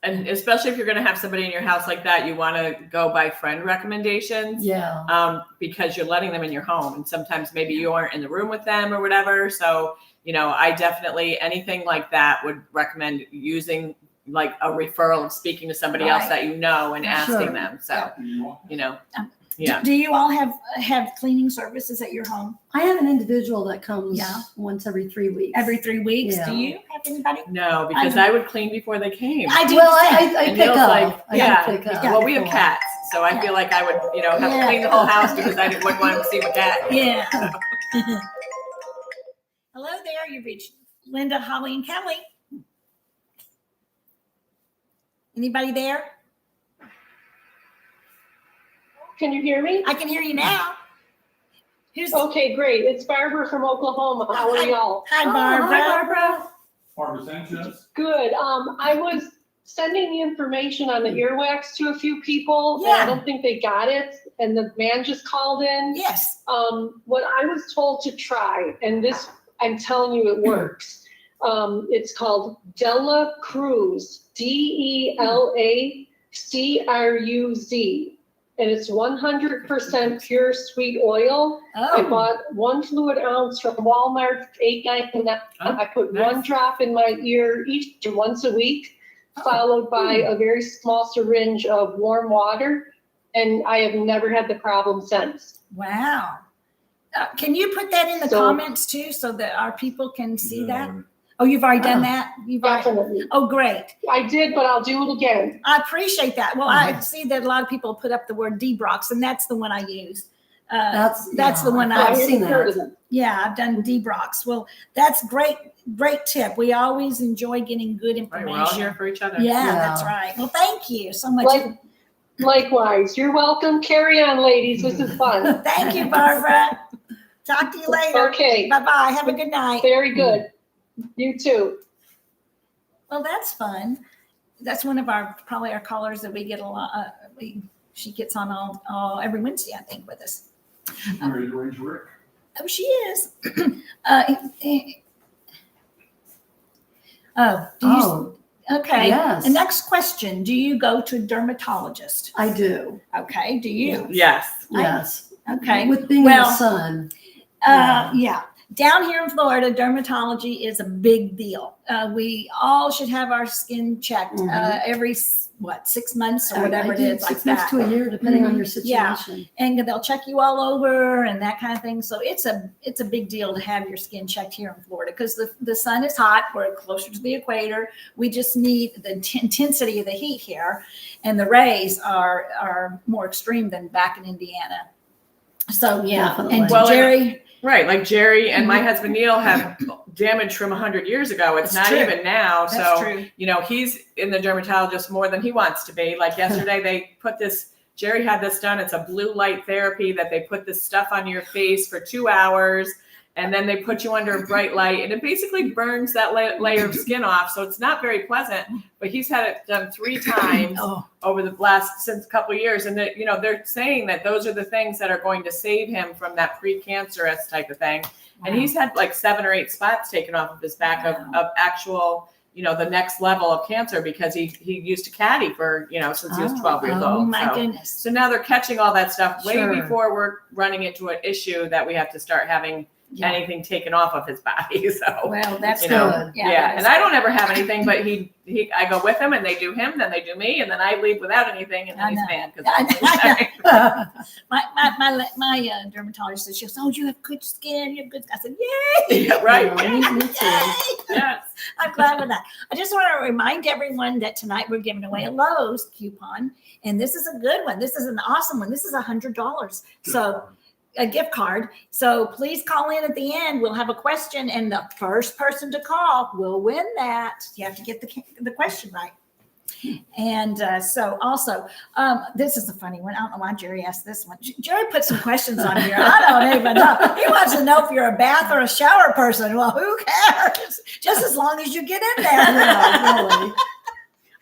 And especially if you're going to have somebody in your house like that, you want to go by friend recommendations. Yeah. Because you're letting them in your home, and sometimes maybe you aren't in the room with them or whatever. So, I definitely, anything like that would recommend using like a referral of speaking to somebody else that you know and asking them. So, yeah. Do you all have cleaning services at your home? I have an individual that comes once every 3 weeks. Every 3 weeks? Yeah. Do you have anybody? No, because I would clean before they came. I do. Well, I And pick Neil's up. like, I pick up. well, we have cats, so I feel like I would, have to clean the whole house because I wouldn't want to see my cat. Yeah. Hello there. You've reached Linda, Holly, and Kelly. Anybody there? Can you hear me? I can hear you now. Who's? Okay, great. It's Barbara from Oklahoma. How are y'all? Hi, Barbara. Hi, Barbara. Barbara Sanchez. Good. I was sending the information on the earwax to a few people. And Yeah. I don't think they got it. And the man just called in. Yes. What I was told to try, and this, I'm telling you, it works. It's called Dela Cruz, DELACRUZ. And it's 100% pure sweet oil. I Oh. bought 1 fluid ounce from Walmart, $8.99. I put nice. 1 drop in my ear once a week, followed by a very small syringe of warm water. And I have never had the problem since. Wow. Can you put that in the comments too, so that our people can see that? Oh, you've already done that? Definitely. Oh, great. I did, but I'll do it again. I appreciate that. Well, I see that a lot of people put up the word D-Brox, and that's the one I use. That's the one I've I seen heard of that. it. Yeah, I've done D-Brox. Well, that's great tip. We always enjoy getting good Right, information. we're all here for each other. Yeah, Yeah. that's right. Well, thank you so much. Likewise. You're welcome. Carry on, ladies. This is fun. Thank you, Barbara. Talk to you later. Okay. Bye-bye. Have a good night. Very good. You too. Well, that's fun. That's one of probably our callers that we get a lot. She gets on all every Wednesday, I think, with us. She's married to Range Rick. Oh, she is. Okay. Yes. The next question: do you go to a dermatologist? I do. Okay. Do you? Yes. Yes. Okay. With being in the sun. Yeah. Down here in Florida, dermatology is a big deal. We all should have our skin checked every 6 months or whatever I it do is, like 6 months that. to a year, depending on your Yeah. situation. And they'll check you all over and that kind of thing. So it's a big deal to have your skin checked here in Florida because the sun is hot. We're closer to the equator. We just need the intensity of the heat here, and the rays are more extreme than back in Indiana. So yeah, Definitely. and Well, Jerry. Right, like Jerry and my husband Neil have damage from 100 years ago. It's That's not true. even now. That's So, true. he's in the dermatologist more than he wants to be. Like yesterday, they put this, Jerry had this done. It's a blue light therapy that they put this stuff on your face for 2 hours. and then they put you under a bright light, and it basically burns that layer of skin off. So it's not very pleasant. But he's had it done 3 times over the since a couple of years, and that, you know, they're saying that those are the things that are going to save him from that precancerous type of thing. Wow. And he's had like 7 or 8 spots taken off of his back of actual, you know, the next level of cancer, because he used to caddy for, you know, since he was 12 years old. Oh my goodness. So now they're catching all that stuff way before we're running into an issue that we have to start having anything taken off of his body. So well, that's you good. know, and I don't ever have anything, but I go with him, and they do him, then they do me, and then I leave without anything, and then he's mad because my dermatologist said, she goes, "Oh, you have good skin. You have good." I said, "Yay!" Yeah, right. Yes. I'm glad with that. I just want to remind everyone that tonight we're giving away a Lowe's coupon, and this is a good one. This is an awesome one. This is $100. So. A gift card. So please call in at the end. We'll have a question, and the first person to call will win that. You have to get the question right. And so also, this is a funny one. I don't know why Jerry asked this one. Jerry put some questions on here. I don't even know. He wants to know if you're a bath or a shower person. Well, who cares? Just as long as you get in there. Yeah, really.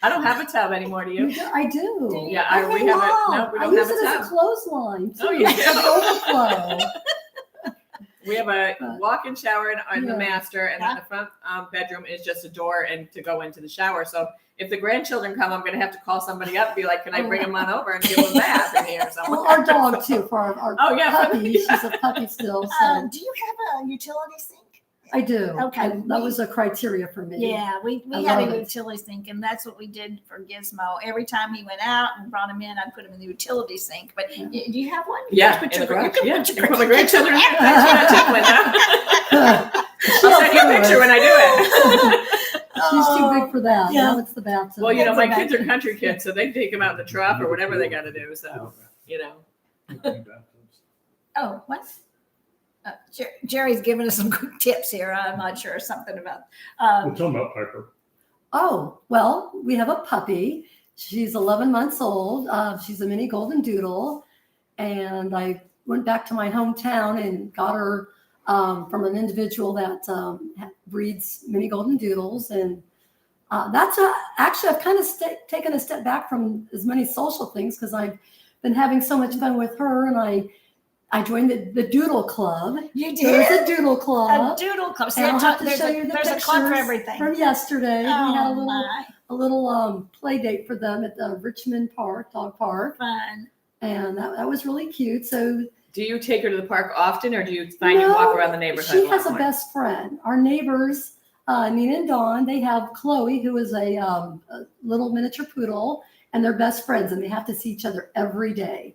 I don't have a tub anymore. Do you? I do. Yeah, we have it. No, we don't I have use a it as tub. a clothesline. Oh, you do? Overflow. We have a walk-in shower in the master, and then the front bedroom is just a door and to go into the shower. So if the grandchildren come, I'm going to have to call somebody up and be like, "Can I bring them on over and give them a bath in here?" Well, our dog too, for our puppy. She's a puppy still. So. Do you have a utility sink? I do. Okay. That was a criteria for me. Yeah, we had a utility sink, and that's what we did for Gizmo. Every time he went out and brought him in, I'd put him in the utility sink. But do you have one? Yeah, put in your the garage. you Yeah, can put my grandchildren. I'll send you a picture when I do it. She's too big for that. Yeah. Now it's the bathtub. Well, you know, my kids are country kids, so they take them out in the trough or whatever they got to do. So, you know. Oh, what? Jerry's giving us some good tips here. I'm not sure something about. We're talking about Piper. Oh, well, we have a puppy. She's 11 months old. She's a mini golden doodle. And I went back to my hometown and got her from an individual that breeds mini golden doodles. And actually, I've kind of taken a step back from as many social things, because I've been having so much fun with her. And I joined the Doodle Club. You did? There's a Doodle Club. A Doodle Club. And I'll have to show you the there's pictures a club for everything. from yesterday. Oh, we had a little play date for them at the Richmond Park, dog park. Fun. And that was really cute. So Do you take her to the park often, or do you find you walk around the neighborhood? She has a best friend. Our neighbors, Nina and Dawn, they have Chloe, who is a little miniature poodle, and they're best friends, and they have to see each other every day.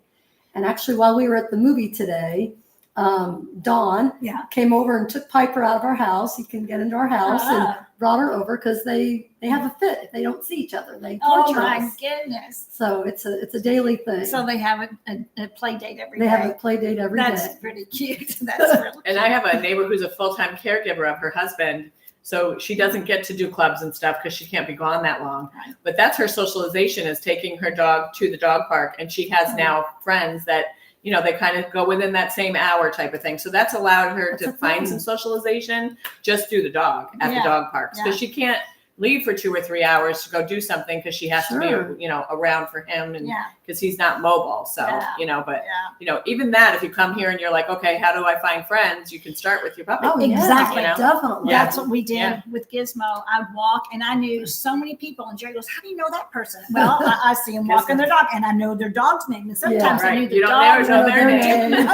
And actually, while we were at the movie today, Dawn came over and took Piper out of our house. He can get into our house and brought her over, because they have a fit if they don't see each other. They torture us. Goodness. So it's a daily thing. So they have a play date every day. They have a play date every day. That's pretty cute. That's really And I have a neighbor who's a full-time caregiver of her husband. So she doesn't get to do clubs and stuff because she can't be gone that long. Right. But that's her socialization, is taking her dog to the dog park. And she has now friends that, you know, they kind of go within that same hour type of thing. So that's allowed her to find some socialization just through the dog at the dog parks, because she can't leave for 2 or 3 hours to go do something, because she has to be, you know, around for him, and because he's not mobile. So, you know, but you know, even that, if you come here and you're like, okay, how do I find friends? You can start with your puppy. Oh, exactly. Yeah, definitely. That's what we did with Gizmo. I'd walk, and I knew so many people, and Jerry goes, "How do you know that person?" Well, I see them walking their dog, and I know their dog's name, and sometimes I knew the dog. Know their name. name.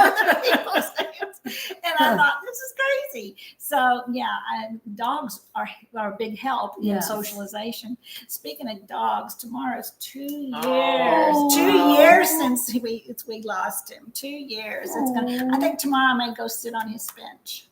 And I thought, this is crazy. So dogs are a big help in socialization. Speaking of dogs, tomorrow's 2 years. Oh. 2 years since we lost him. 2 years. I think tomorrow I may go sit on his bench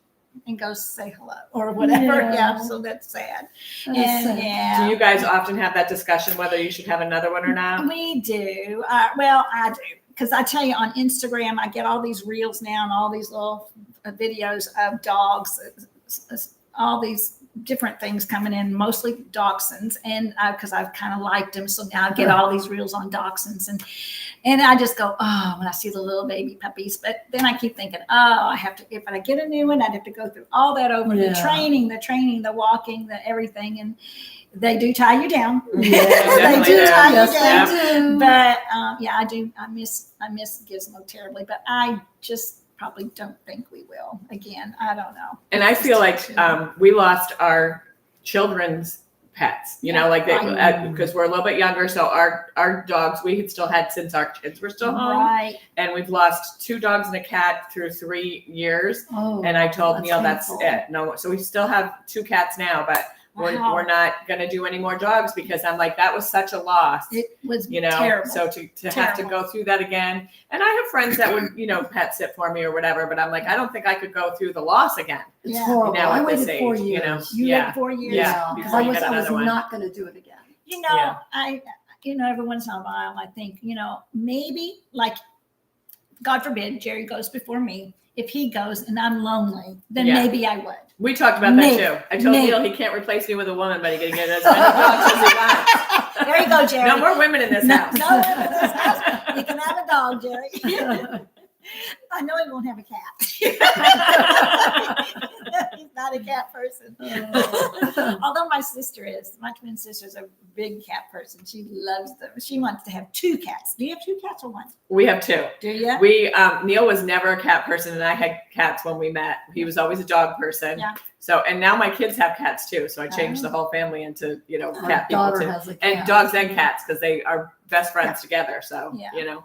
and go say hello or whatever. So that's sad. That is sad. Do you guys often have that discussion whether you should have another one or not? We do. I do. Because I tell you, on Instagram, I get all these reels now and all these little videos of dogs, all these different things coming in, mostly dachshunds, and because I've kind of liked them, so now I get all these reels on dachshunds, and I just go, oh, when I see the little baby puppies. But then I keep thinking, oh, I have to, if I get a new one, I'd have to go through all that over, the training, the walking, the everything, and they do tie you down. Yeah, they do tie you down. They do. But yeah, I do. I miss Gizmo terribly, but I just probably don't think we will again. I don't know. And I feel like we lost our children's pets, you know, like they, because we're a little bit younger. So our dogs we had still had since our kids were still home. Right. And we've lost 2 dogs and a cat through 3 years. Oh, And I told Neil painful. that's it. No, so we still have 2 cats now, but we're not going to do any more dogs because I'm like, that was such a loss. It was you know, terrible. so to have to go through that again. And I have friends that would, you know, pet sit for me or whatever, but I'm like, I don't think I could go through the loss again. It's Yeah. horrible. Now I at this waited 4 age, years. you know. You Yeah. lived 4 years. Yeah. Because Before I you was get another one. not going to do it again. You know, Yeah. every once in a while, I think, you know, maybe like, God forbid, Jerry goes before me. If he goes and I'm lonely, then Yeah. maybe I would. We talked about Maybe. that too. I told Maybe. Neil he can't replace me with a woman, but he can get as many dogs as he wants. There you go, Jerry. No more women in this house. No women in this house. You can have a dog, Jerry. I know he won't have a cat. He's not a cat person. Although my sister is. My twin sister's a big cat person. She loves them. She wants to have 2 cats. Do you have 2 cats or 1? We have 2. Do you? We Neil was never a cat person, and I had cats when we met. He was always a dog person. Yeah. So, and now my kids have cats too. So I changed the whole family into, you know, My cat people daughter too. has a cat. And dogs and cats because they are best friends together. So, Yeah. you know.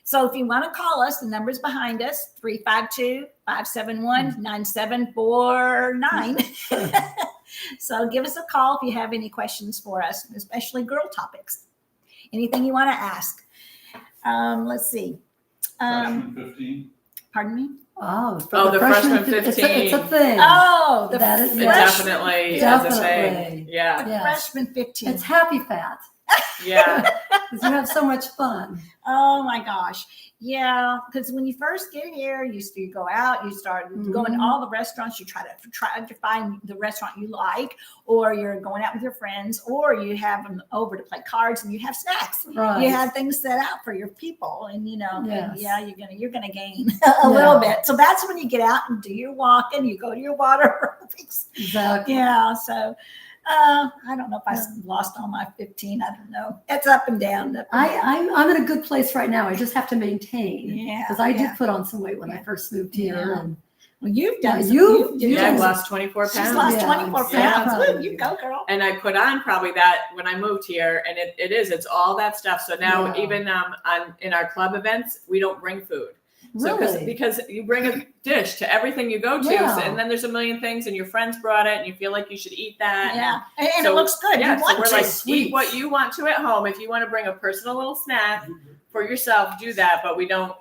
So if you want to call us, the number's behind us, 352-571-9749. So give us a call if you have any questions for us, especially girl topics. Anything you want to ask. Let's see. Freshman 15. Pardon me? Oh, The freshman It's a 15. thing. Oh, the That is- It fresh- definitely is a Definitely. thing. Yeah. the Yes. freshman 15. It's happy fat Yeah. because you have so much fun. Oh my gosh. Yeah. Because when you first get here, you go out, you start going to all the restaurants, you try to find the restaurant you like, or you're going out with your friends, or you have them over to play cards and you have snacks. Right. You have things set out for your people, and you know, and Yes. you're gonna gain a little bit. So that's when you get out and do your walking, you go to your water aerobics. Exactly. Yeah. So I don't know if I lost all my 15. I don't know. It's up and down. I'm in a good place right now. I just have to maintain. Yeah, Because I yeah. did put on some weight when I first moved here. Yeah. And Well, you've done. Yeah, some- you've Yeah, done I've some- lost 24 She's pounds. lost Yeah. 24 Yeah. pounds. Woo, you go, girl. And I put on probably that when I moved here, and it's all that stuff. So now Yeah. even in our club events, we don't bring food. So really, because you bring a dish to everything you go to, Yeah. so, and then there's a million things, and your friends brought it, and you feel like you should eat that. Yeah, and So, it looks good. Yeah, You so want we're to. like, eat sweets. what you want to at home. If you want to bring a personal little snack for yourself, do that. But we don't,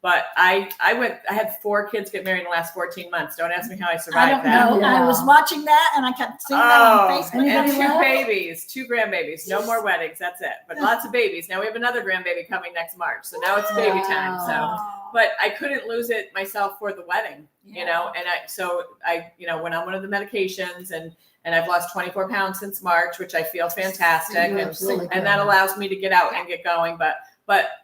But I had 4 kids get married in the last 14 months. Don't ask me how I I survived don't that. know. Yeah. I was watching that, and I kept seeing that on Facebook. And Anybody 2 left? babies, 2 grandbabies. No more weddings. That's it. But lots of babies. Now we have another grandbaby coming next March. So now it's baby time. So, Oh. but I couldn't lose it myself for the wedding, Yeah. And I went on one of the medications and I've lost 24 pounds since March, which I feel fantastic. That's really And that allows me to get out and get going. But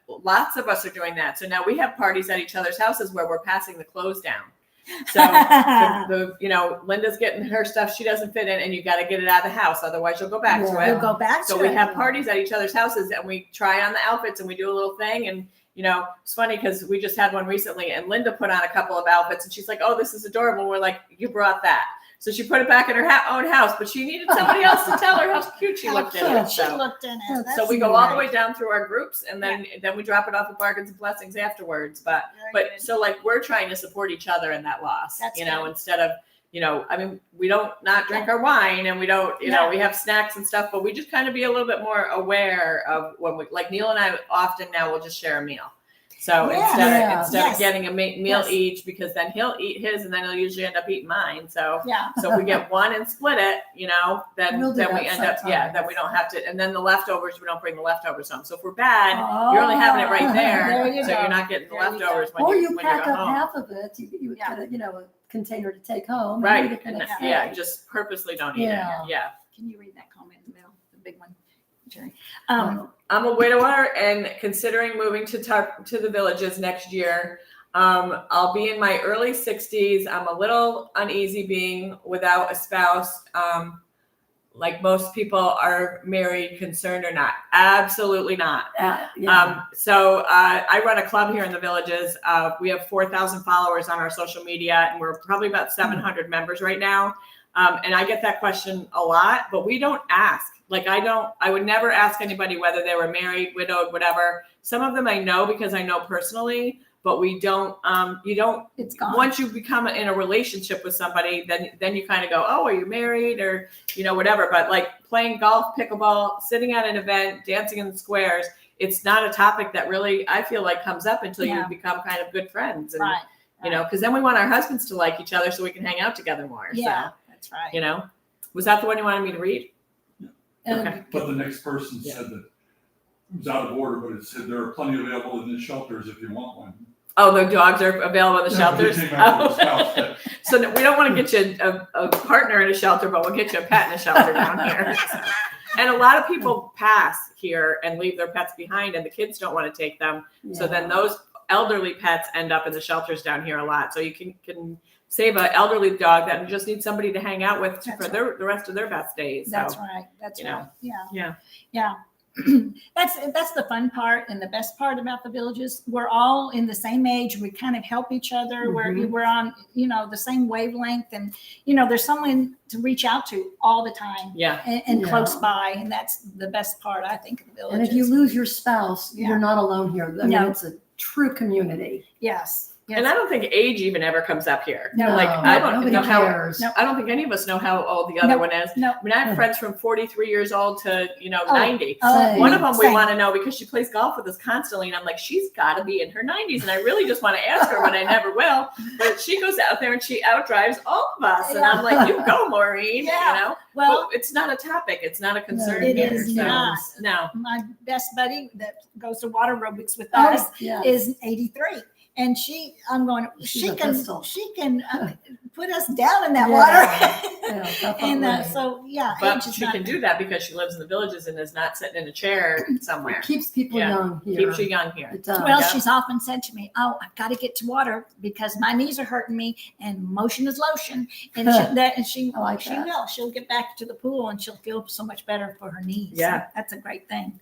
lots of us are doing that. So now we have parties at each other's houses where we're passing the clothes down. So Linda's getting her stuff she doesn't fit in, and you got to get it out of the house, otherwise you'll go back to Yeah. it. You'll go back So to we it. have parties at each other's houses, and we try on the outfits, and we do a little thing. And it's funny because we just had one recently, and Linda put on a couple of outfits, and she's like, "Oh, this is adorable." We're like, "You brought that." So she put it back in her own house, but she needed somebody else to tell her how cute she looked in it. She So, looked in it. So That's we go all the great. way down through our groups, and then we drop it off at Bargains and Blessings afterwards. But Very good. so we're trying to support each other in that loss, That's good. instead of we don't not drink our wine, and we don't Yeah. we have snacks and stuff, but we just kind of be a little bit more aware of when we, like Neil and I often now will just share a meal. So Yeah. instead Yes. of getting a meal Yes. each, because then he'll eat his and then he'll usually end up eating mine. So Yeah. so if we get one and split it, then We'll do then we that end up sometimes. then we don't have to, and then the leftovers, we don't bring the leftovers home. So if we're bad, you're only having it right there, There you so go. you're not getting the There you leftovers when or you you when pack you go up home. half of it. You Yeah. kind of, container to take home. Right. And And it's yeah, safe. just purposely don't eat Yeah. it. Yeah. Can you read that comment in the middle, the big one, Jerry? I'm a widower and considering moving to the Villages next year. I'll be in my early 60s. I'm a little uneasy being without a spouse. Like most people are married, concerned or not. Absolutely not. Yeah. So I run a club here in the Villages. We have 4,000 followers on our social media, and we're probably about 700 members right now. And I get that question a lot, but we don't ask. Like I would never ask anybody whether they were married, widowed, whatever. Some of them I know because I know personally, but we don't, It's gone. once you become in a relationship with somebody, then you kind of go, oh, are you married or, whatever. But like playing golf, pickleball, sitting at an event, dancing in the squares, it's not a topic that really, I feel like comes up until you become kind of good friends. And, Right. because then we want our husbands to like each other so we can hang out together more. Yeah, So, that's right. was that the one you wanted me to read? And Okay. But the next person said that it was out of order, but it said there are plenty available in the shelters if you want one. Oh, the dogs are available in the shelters. Came out with a spouse Oh. that- So we don't want to get you a partner in a shelter, but we'll get you a pet in a shelter down here. And a lot of people pass here and leave their pets behind, and the kids don't want to take them. So then those elderly pets end up in the shelters down here a lot. So you can save an elderly dog that just needs somebody to hang out with for the rest of their best days. That's So, right. That's you know. right. Yeah. Yeah. Yeah. That's the fun part and the best part about the Villages. We're all in the same age. We kind of help each other. We're on, the same wavelength, and there's someone to reach out to all the time. Yeah. And Yeah. close by, and that's the best part, I think, of the Villages. And if you lose your spouse, Yeah. you're not alone here. I mean, No. it's a true community. Yes. Yes. And I don't think age even ever comes up here. No. Like I don't nobody know how. cares. No. I don't think any of us know how old the other No. one is. No. I mean, I have friends from 43 years old to 90. Same. One of them we Same. want to know because she plays golf with us constantly, and I'm like, she's got to be in her 90s, and I really just want to ask her, but I never will. But she goes out there and she outdrives all of us, and I'm like, you go, Maureen. Yeah. Well, but it's not a topic. It's not a concern. it here, is so, not. No. my best buddy that goes to water aerobics with Oh, us yeah. is 83. And she She's a pistol. she can put us down in that Yeah. water. Yeah, And definitely. so, yeah. But age is she not- can do that because she lives in the Villages and is not sitting in a chair somewhere. It keeps people Yeah. young here. Keeps you young here. It does. Well, Yeah. she's often said to me, "Oh, I've got to get to water because my knees are hurting me, and motion is lotion." And she I like that. will. She'll get back to the pool, and she'll feel so much better for her knees. Yeah. So that's a great thing.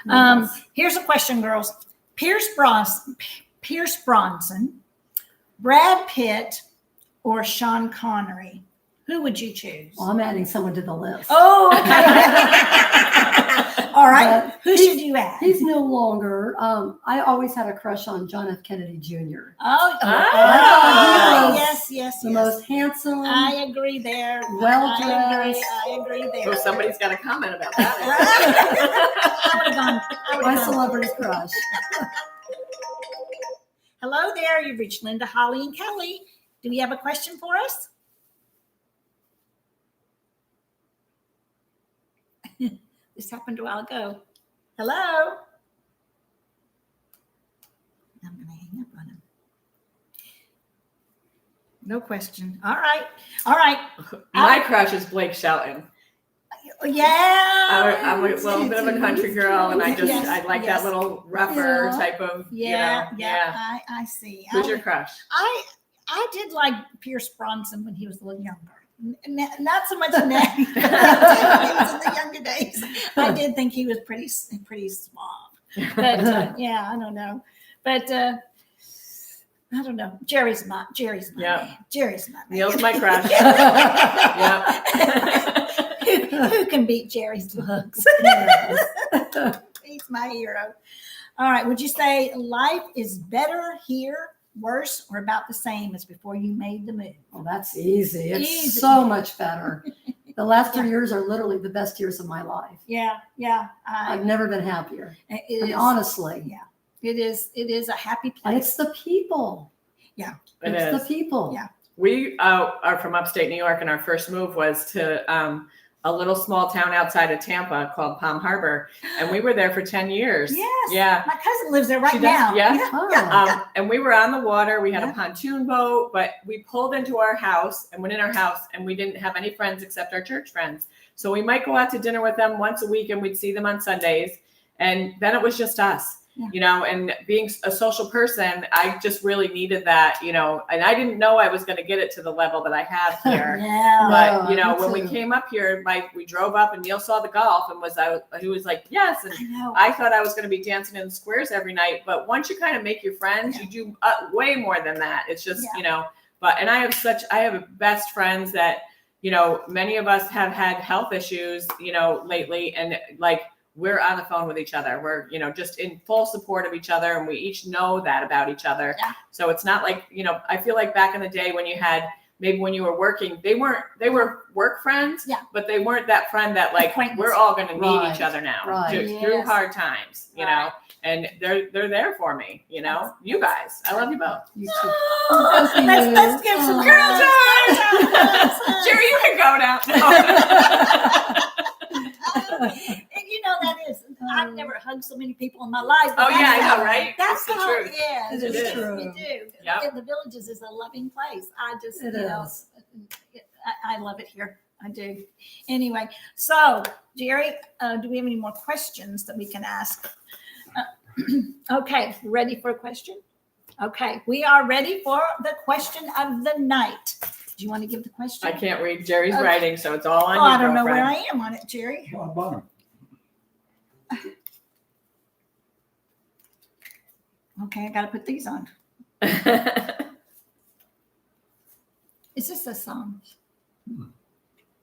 Yes. Here's a question, girls: Pierce Bronson, Brad Pitt, or Sean Connery? Who would you choose? Well, I'm adding someone to the list. Oh, okay. All right. But Who should you add? He's no longer. I always had a crush on John F. Kennedy Jr. Oh, Ah. yes. The most handsome. I agree there. Well-dressed. I agree So there. somebody's got a comment about that. I would've gone- I would've my gone. celebrity crush. Hello there. You've reached Linda, Holly, and Kelly. Do you have a question for us? This happened a while ago. Hello? I'm going to hang up on him. No question. All right. My crush is Blake Shelton. Yeah. I'm a little bit of a country girl, and I like Yes. that little rougher Yeah. type of, Yeah. yeah. I see. Who's your crush? I did like Pierce Bronson when he was a little younger. Not so much now. He was in the younger days. I did think he was pretty suave. But yeah, I don't know. But I don't know. Jerry's my Yeah. man. Jerry's my man. Neil's my crush. Yeah. Who can beat Jerry's looks? He's my hero. All right. Would you say life is better here, worse, or about the same as before you made the move? Well, that's easy. It's Easy. so much better. The last 3 years are literally the best years of my life. Yeah. I've never been happier. I It mean, is, honestly. Yeah. It is a happy And place. it's the people. It It's is. the people. Yeah. We are from upstate New York, and our first move was to a little small town outside of Tampa called Palm Harbor, and we were there for 10 years. Yes. Yeah. My cousin lives there She right does? now. Yeah. Oh. And we were on the water. We had Yeah. a pontoon boat, but we pulled into our house and went in our house, and we didn't have any friends except our church friends. So we might go out to dinner with them once a week, and we'd see them on Sundays. And then it was just us. Yeah. And being a social person, I just really needed that, and I didn't know I was going to get it to the level that I have here. Yeah. But, me when we too. came up here, we drove up and Neil saw the golf and he was like, yes. And I know. I thought I was going to be dancing in the squares every night. But once you kind of make your friends, you do way more than that. It's just, and I have best friends that, many of us have had health issues, lately. And like, we're on the phone with each other. We're, just in full support of each other. And we each know that about each other. Yeah. So it's not like, I feel like back in the day when you had, maybe when you were working, they were work friends, but they weren't that friend that like, we're all going to need each other now through hard times, know, and they're there for me, you guys, I love you both. You too. Let's give some girls a Jerry, you can go now. And that is, I've never hugged so many people in my life. Oh yeah, I know, right? That's the how truth. it is. It is true. We do. Yep. And the Villages is a loving place. I just, It is. I love it here. I do. Anyway, so Jerry, do we have any more questions that we can ask? Okay, ready for a question? Okay, we are ready for the question of the night. Do you want to give the question? I can't read Jerry's Okay. writing, so it's all on you, I don't know girlfriend. where I am on it, Jerry. Bottom. Okay, I got to put these on. Is this a song?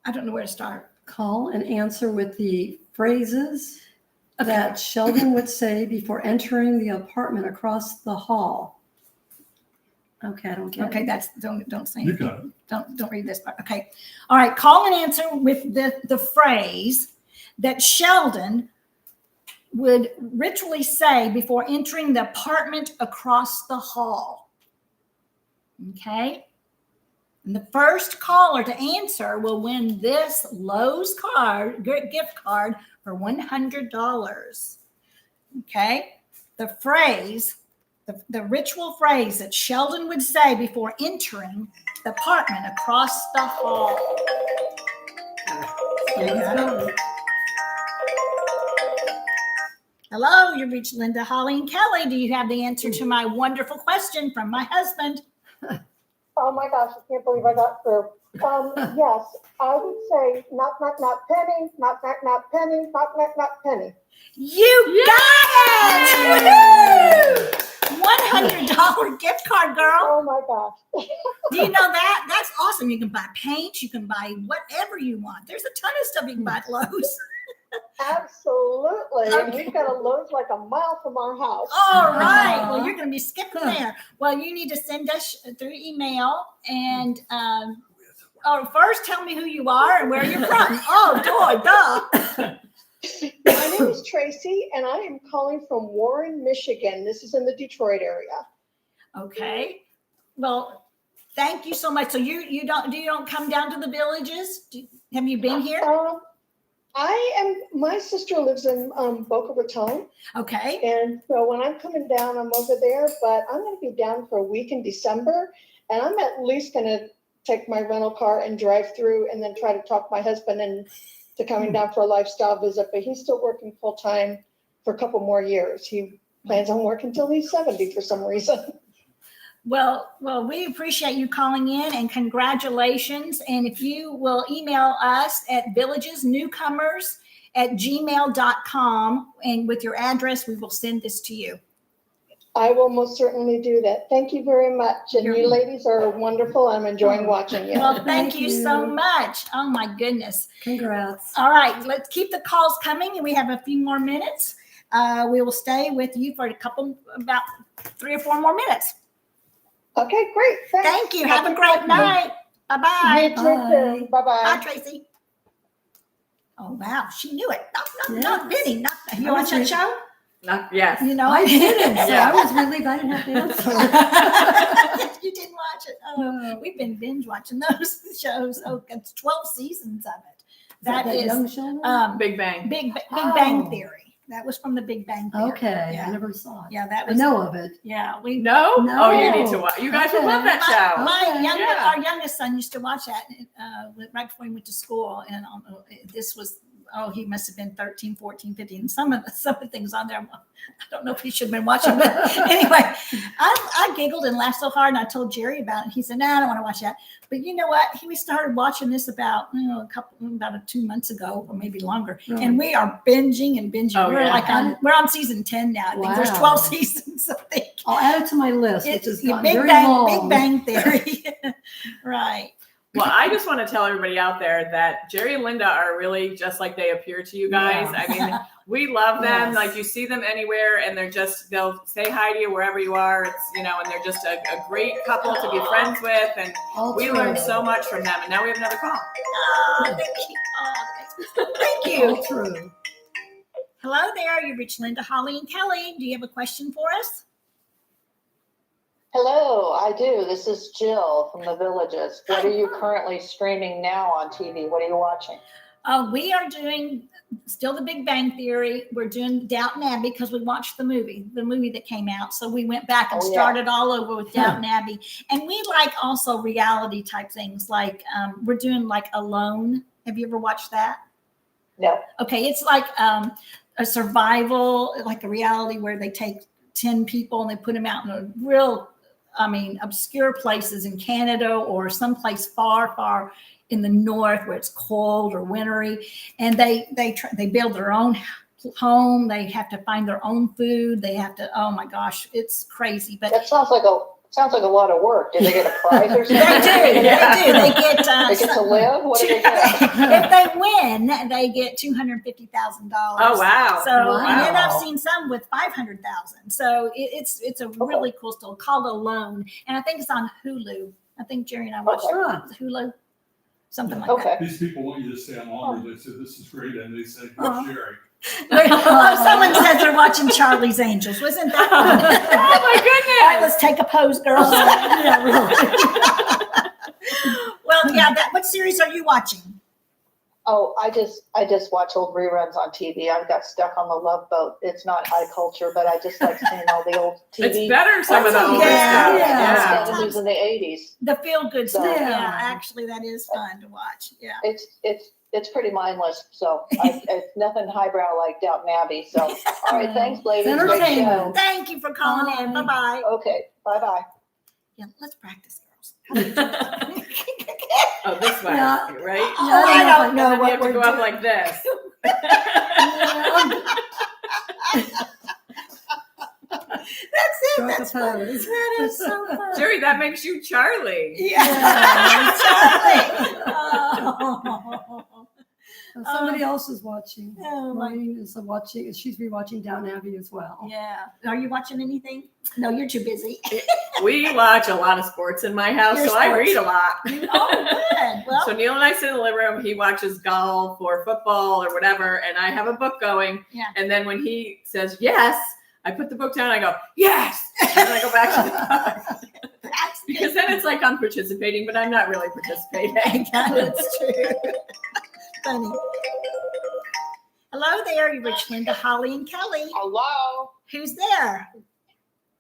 I don't know where to start. Call and answer with the phrases that Sheldon would say before entering the apartment across the hall. Okay, I don't get Okay, it. that's don't say You anything. got it. Don't read this part. Okay. All right. Call and answer with the phrase that Sheldon would ritually say before entering the apartment across the hall. Okay. And the first caller to answer will win this Lowe's gift card for $100. Okay. The phrase, the ritual phrase that Sheldon would say before entering the apartment across the hall. Hello, you've reached Linda, Holly, and Kelly. Do you have the answer to my wonderful question from my husband? Oh my gosh, I can't believe I got through. Yes, I would say knock, knock, knock, penny, knock, knock, knock, penny, knock, knock, knock, penny. You got it! Woohoo! $100 gift card, girl. Oh my gosh. Do you know that? That's awesome. You can buy paint. You can buy whatever you want. There's a ton of stuff you can buy at Lowe's. Absolutely. And we've got a Lowe's like a mile from our house. All right. Well, you're going to be skipping there. Well, you need to send us through email and first tell me who you are and where you're from. Oh, duh. My name is Tracy, and I am calling from Warren, Michigan. This is in the Detroit area. Okay. Well, thank you so much. So you don't come down to the Villages? Have you been here? My sister lives in Boca Raton. Okay. And so when I'm coming down, I'm over there, but I'm going to be down for a week in December. And I'm at least going to take my rental car and drive through and then try to talk my husband into coming down for a lifestyle visit. But he's still working full time for a couple more years. He plans on working until he's 70 for some reason. Well, we appreciate you calling in and congratulations. And if you will email us at villagesnewcomers@gmail.com and with your address, we will send this to you. I will most certainly do that. Thank you very much. And you ladies are wonderful. I'm enjoying watching you. Well, thank you so much. Oh my goodness. Congrats. All right, let's keep the calls coming and we have a few more minutes. We will stay with you for about 3 or 4 more minutes. Okay, great. Thanks. Thank you. Have a great night. Bye-bye. You too. Bye-bye. Bye, Tracy. Oh, wow. She knew it. Not Yes. Benny. You watch that show? Yes. You know I it? didn't, so Yeah. I was relieved I didn't have to answer. You didn't watch it. Oh, we've been binge watching those shows. Oh, it's 12 seasons of it. That is Young Sheldon? Big Bang. Big Oh. Bang Theory. That was from the Big Bang Theory. Okay, Yeah. I never saw it. Yeah, that I was. know of it. Yeah, we. No? No. Oh, you need to watch. You guys would love that show. Our Yeah. youngest son used to watch that right before he went to school. And this was, he must have been 13, 14, 15. And some of the things on there, I don't know if he should have been watching. But anyway, I giggled and laughed so hard. And I told Jerry about it. He said, no, I don't want to watch that. But you know what? We started watching this about 2 months ago or maybe longer. Really? And we are binging and binging. Oh, we're yeah. we're on season 10 now. I think there's 12 seasons, I think. I'll add it to my list, which It's is Big very Bang, long. Big Bang Theory. Right. Well, I just want to tell everybody out there that Jerry and Linda are really just like they appear to you guys. Yeah. I mean, we love them. Yes. Like you see them anywhere and they'll say hi to you wherever you are. It's, and they're just a great couple to be friends with. And All we true. learned so much from them. And now we have another call. Oh, thank you. Oh, thank you. All true. Hello there. You reached Linda, Holly, and Kelly. Do you have a question for us? Hello, I do. This is Jill from the Villages. What are you currently streaming now on TV? What are you watching? We are doing still the Big Bang Theory. We're doing Downton Abbey because we watched the movie that came out. So we went back and started all over with Downton Abbey. And we like also reality type things. Like we're doing like Alone. Have you ever watched that? No. Okay, it's like a survival, like a reality where they take 10 people and they put them out in a real, obscure places in Canada or someplace far, far in the north where it's cold or wintry, and they build their own home. They have to find their own food. They have to. Oh my gosh, it's crazy. But That sounds like a lot of work. Do they get a prize or something? they do. They get. They get to live? What do they get? If they win, they get $250,000. Oh, wow. So Wow. and then I've seen some with 500,000. So it's a really cool story called Alone, and I think it's on Hulu. I think Jerry and I watched Hulu, something like that. These people want you to stay on longer. They said, this is great. And they say, Uh-huh. where's Jerry? Someone says they're watching Charlie's Angels. Wasn't that fun? Oh, my goodness. All right, let's take a pose, girls. Yeah, really. Well, yeah. What series are you watching? Oh, I just watch old reruns on TV. I got stuck on the Love Boat. It's not high culture, but I just like seeing all the old TV. It's better, some of the older Yeah, stuff. yeah. Scandals in the 80s. The feel good stuff. Yeah. Yeah, actually, that is fun to watch. Yeah. It's pretty mindless. So it's nothing highbrow like Downton Abbey. So all right, thanks, ladies. It's Great show. entertainment. Thank you for calling in. Bye bye. Okay, bye-bye. Yeah, let's practice, girls. Oh, this way, Yeah. right? I don't know And then what you have to we're go up doing. like this. That's it. Strike a That's fun. pose. That is so fun. Jerry, that makes you Charlie. Yeah. Charlie. Oh. Somebody else is watching. Oh, my. Maureen is watching. She's rewatching Downton Abbey as well. Yeah. Are you watching anything? No, you're too busy. We watch a lot of sports in my house, Your so I sports. read a lot. Oh, good. Well, So Neil and I sit in the living room. He watches golf or football or whatever, and I have a book going. Yeah. And then when he says yes, I put the book down. And I go yes, and then I go back to the book that's because then it's like I'm participating, but I'm not really participating. That's true. Funny. Hello there, you reached Linda, Holly, and Kelly. Hello. Who's there?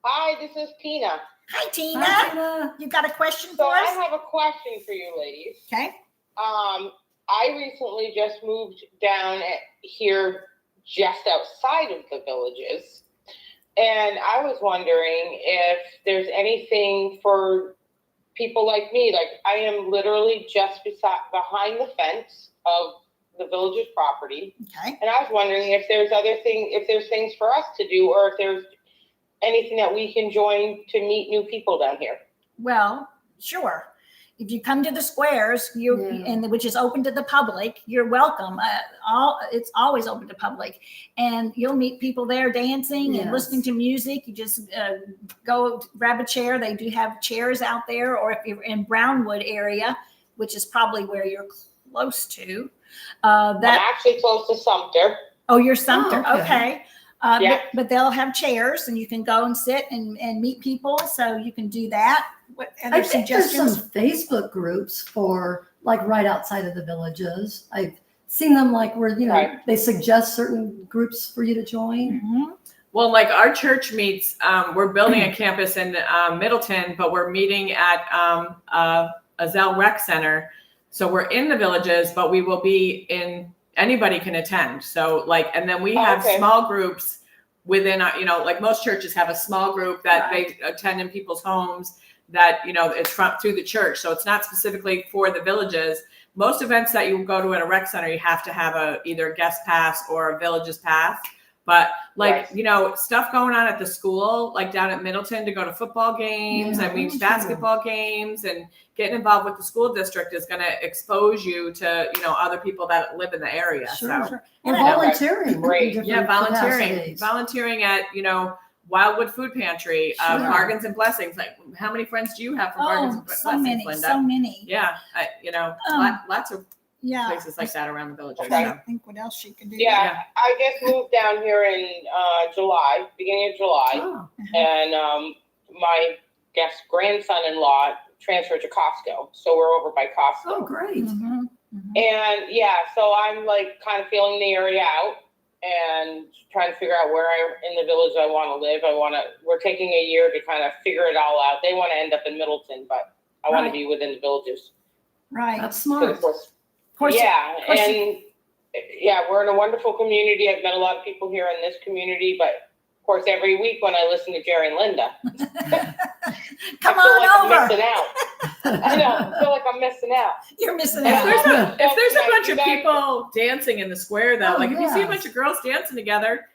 Hi, this is Tina. Hi, Tina. Hi, Tina. You got a question So for I us? have a question for you ladies. Okay. I recently just moved down here just outside of the Villages. And I was wondering if there's anything for people like me. Like I am literally just behind the fence of the Villages property. Okay. And I was wondering if there's things for us to do, or if there's anything that we can join to meet new people down here. Well, sure. If you come to the squares, which is open to the public, you're welcome. It's always open to public, and you'll meet people there dancing and listening to music. You just go grab a chair. They do have chairs out there, or if you're in Brownwood area, which is probably where you're close to. I'm actually close to Sumter. Oh, you're Sumter. Oh, okay. Yeah. But they'll have chairs, and you can go and sit and meet people. So you can do that. What other I think there's suggestions? some Facebook groups for like right outside of the Villages. I've seen them like where, Right. they suggest certain groups for you to join. Mhm. Well, like our church meets, we're building a campus in Middleton, but we're meeting at a Zell Rec Center. So we're in the Villages, but we will be in, anybody can attend. So like, and then we have Okay. small groups within, like most churches have a small group that they attend in people's homes that, it's through the church. So it's not specifically for the Villages. Most events that you go to at a rec center, you have to have either a guest pass or a Villages pass. But like, stuff going on at the school, like down at Middleton to go to football games, basketball games, and getting involved with the school district is going to expose you to, other people that live in the area. Sure. So, Or And I- volunteering. in Great. different capacities. volunteering at, Wildwood Food Pantry, Sure. Bargains and Blessings. Like, how many friends do you have from Bargains and Oh, Blessings, so many, Linda? so many. Yeah, lots of Yeah. places like that around the Villages. I'm trying So. to think what else she could do. Yeah, I just moved down here in July, beginning of July, Oh, and my grandson-in-law transferred to Costco, so we're over by Costco. oh, great. Mhm. And yeah, so I'm like kind of feeling the area out and trying to figure out where in the village I want to live. We're taking a year to kind of figure it all out. They want to end up in Middleton, but I want Right. to be within the Villages. Right. That's So smart. of course, Of course, yeah, of course and yeah, we're in a wonderful community. I've met a lot of people here in this community, but of course, every week when I listen to Jerry and Linda, come I feel like on I'm over. missing out. I know, I feel like I'm missing out. You're missing If out. there's a Like, bunch you of guys- people dancing in the square, though, Oh, like if you see a yes. bunch of girls dancing together,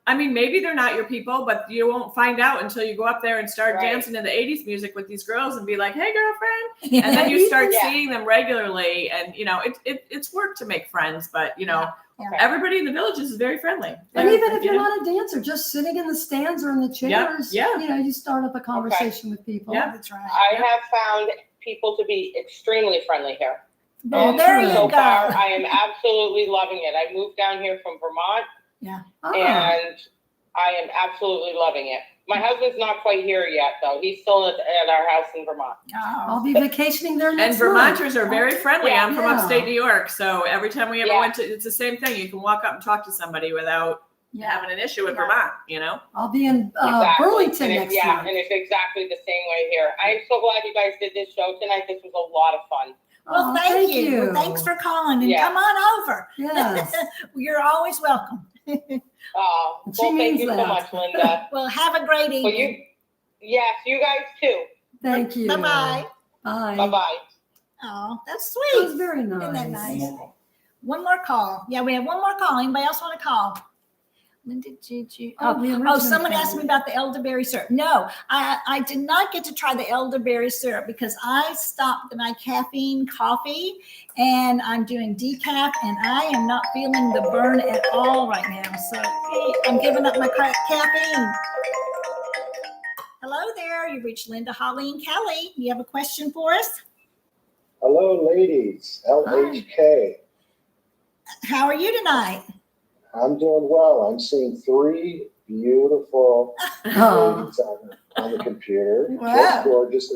maybe they're not your people, but you won't find out until you go up there and start Right. dancing to the 80s music with these girls and be like, hey, girlfriend. And then you Yeah. start Yeah. seeing them regularly. And, it's work to make friends, but, Okay. everybody in the Villages is very friendly. And even if you're not a dancer, just sitting in the stands or in the chairs, yeah. you start up a conversation with people. Yeah. That's right. I have found people to be extremely friendly here. Well, And there you So go. far, I am absolutely loving it. I moved down here from Vermont, Ah, and I am absolutely loving it. My husband's not quite here yet, though. He's still at our house in Vermont. Oh. I'll be vacationing there And next month. Vermonters are very friendly. Yeah. I'm from Yeah. upstate New York. So every time we ever Yeah. went to, it's the same thing. You can walk up and talk to somebody without having an issue with Vermont, I'll be in Exactly. Burlington And next yeah, month. and it's exactly the same way here. I'm so glad you guys did this show tonight. This was a lot of fun. Well, Oh, thank you. Well, thanks for calling and Yeah. come on over. Yes. You're always welcome. She Well, thank means you so that. much, Linda. Well, have a great Well, evening. yes, you guys too. Thank you. Bye-bye. Bye. Bye-bye. Oh, that's That was sweet. very nice. Isn't that One nice? more call. One more call. Yeah, we have one more call. Anybody else want to call? Linda, did you? Oh, the original Someone asked call. me about the elderberry syrup. No, I did not get to try the elderberry syrup because I stopped my caffeine coffee and I'm doing decaf and I am not feeling the burn at all right now. So I'm giving up my caffeine. Hello there. You reached Linda, Holly, and Kelly. You have a question for us? Hello, ladies. LHK. How are you tonight? I'm doing well. I'm seeing 3 beautiful Oh, ladies on the computer. Wow. Just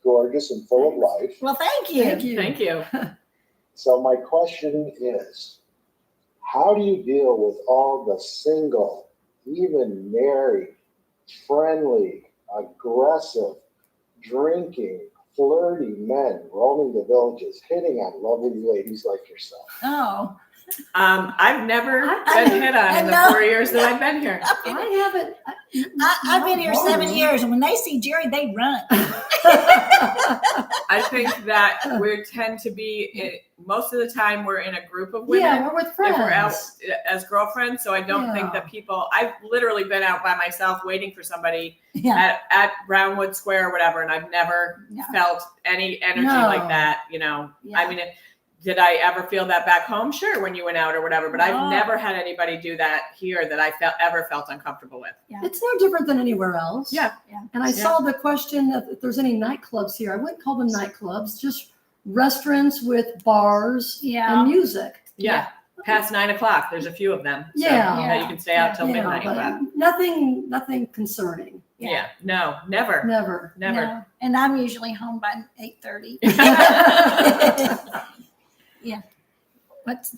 gorgeous and full of life. Well, thank you. thank you. Thank you. So my question is, how do you deal with all the single, even married, friendly, aggressive, drinking, flirty men roaming the villages, hitting on lovely ladies like yourself? Oh, I've never I- been hit on in the I know. 4 years that I've been here. I haven't. I've been here 7 Whoa. years, and when they see Jerry, they run. I think that we tend to be, most of the time, we're in a group of women. Yeah, we're with If we're out friends. as girlfriends, so I don't think Yeah. that people, I've literally been out by myself waiting for somebody Yeah. at Brownwood Square or whatever, and I've never Yeah. felt any energy No. like that, Yeah. I mean, did I ever feel that back home? Sure, when you went out or whatever, but No. I've never had anybody do that here that I ever felt uncomfortable with. It's no different than anywhere else. Yeah. And I Yeah. saw the question of if there's any nightclubs here. I wouldn't call them nightclubs, just restaurants with bars Yeah. and music. Yeah. Past 9 o'clock, there's a few of them. So, Yeah. that you can stay out till Yeah, midnight. but But nothing concerning. yeah, no, never. Never. No. And I'm usually home by 8:30. What's,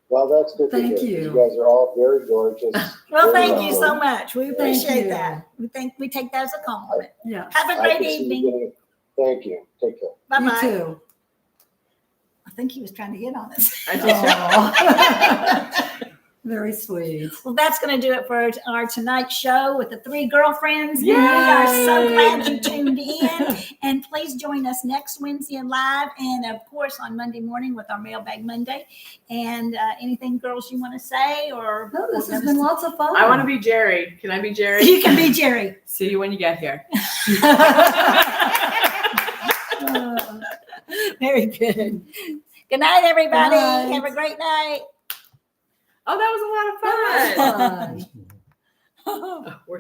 Well, that's good to Thank hear. you. You guys are all very gorgeous. well, Very thank you so welcome. much. We Thank appreciate you. that. We take that as a compliment. Yeah. Have a I great can see you evening. getting- Thank you. Take care. Bye You bye. too. I think he was trying to hit on us. I think so. Aw. Very sweet. Well, that's going to do it for our tonight show with the three girlfriends. And we are so Yay. glad you tuned in. And please join us next Wednesday in live, and of course on Monday morning with our Mailbag Monday. And anything, girls, you want to say? Or No, this has been lots of fun. I want to be Jerry. Can I be Jerry? You can be Jerry. See you when you get here. Very good. Good night, everybody. Good night. Have a great night. Oh, that was a lot of fun. That was fun. We're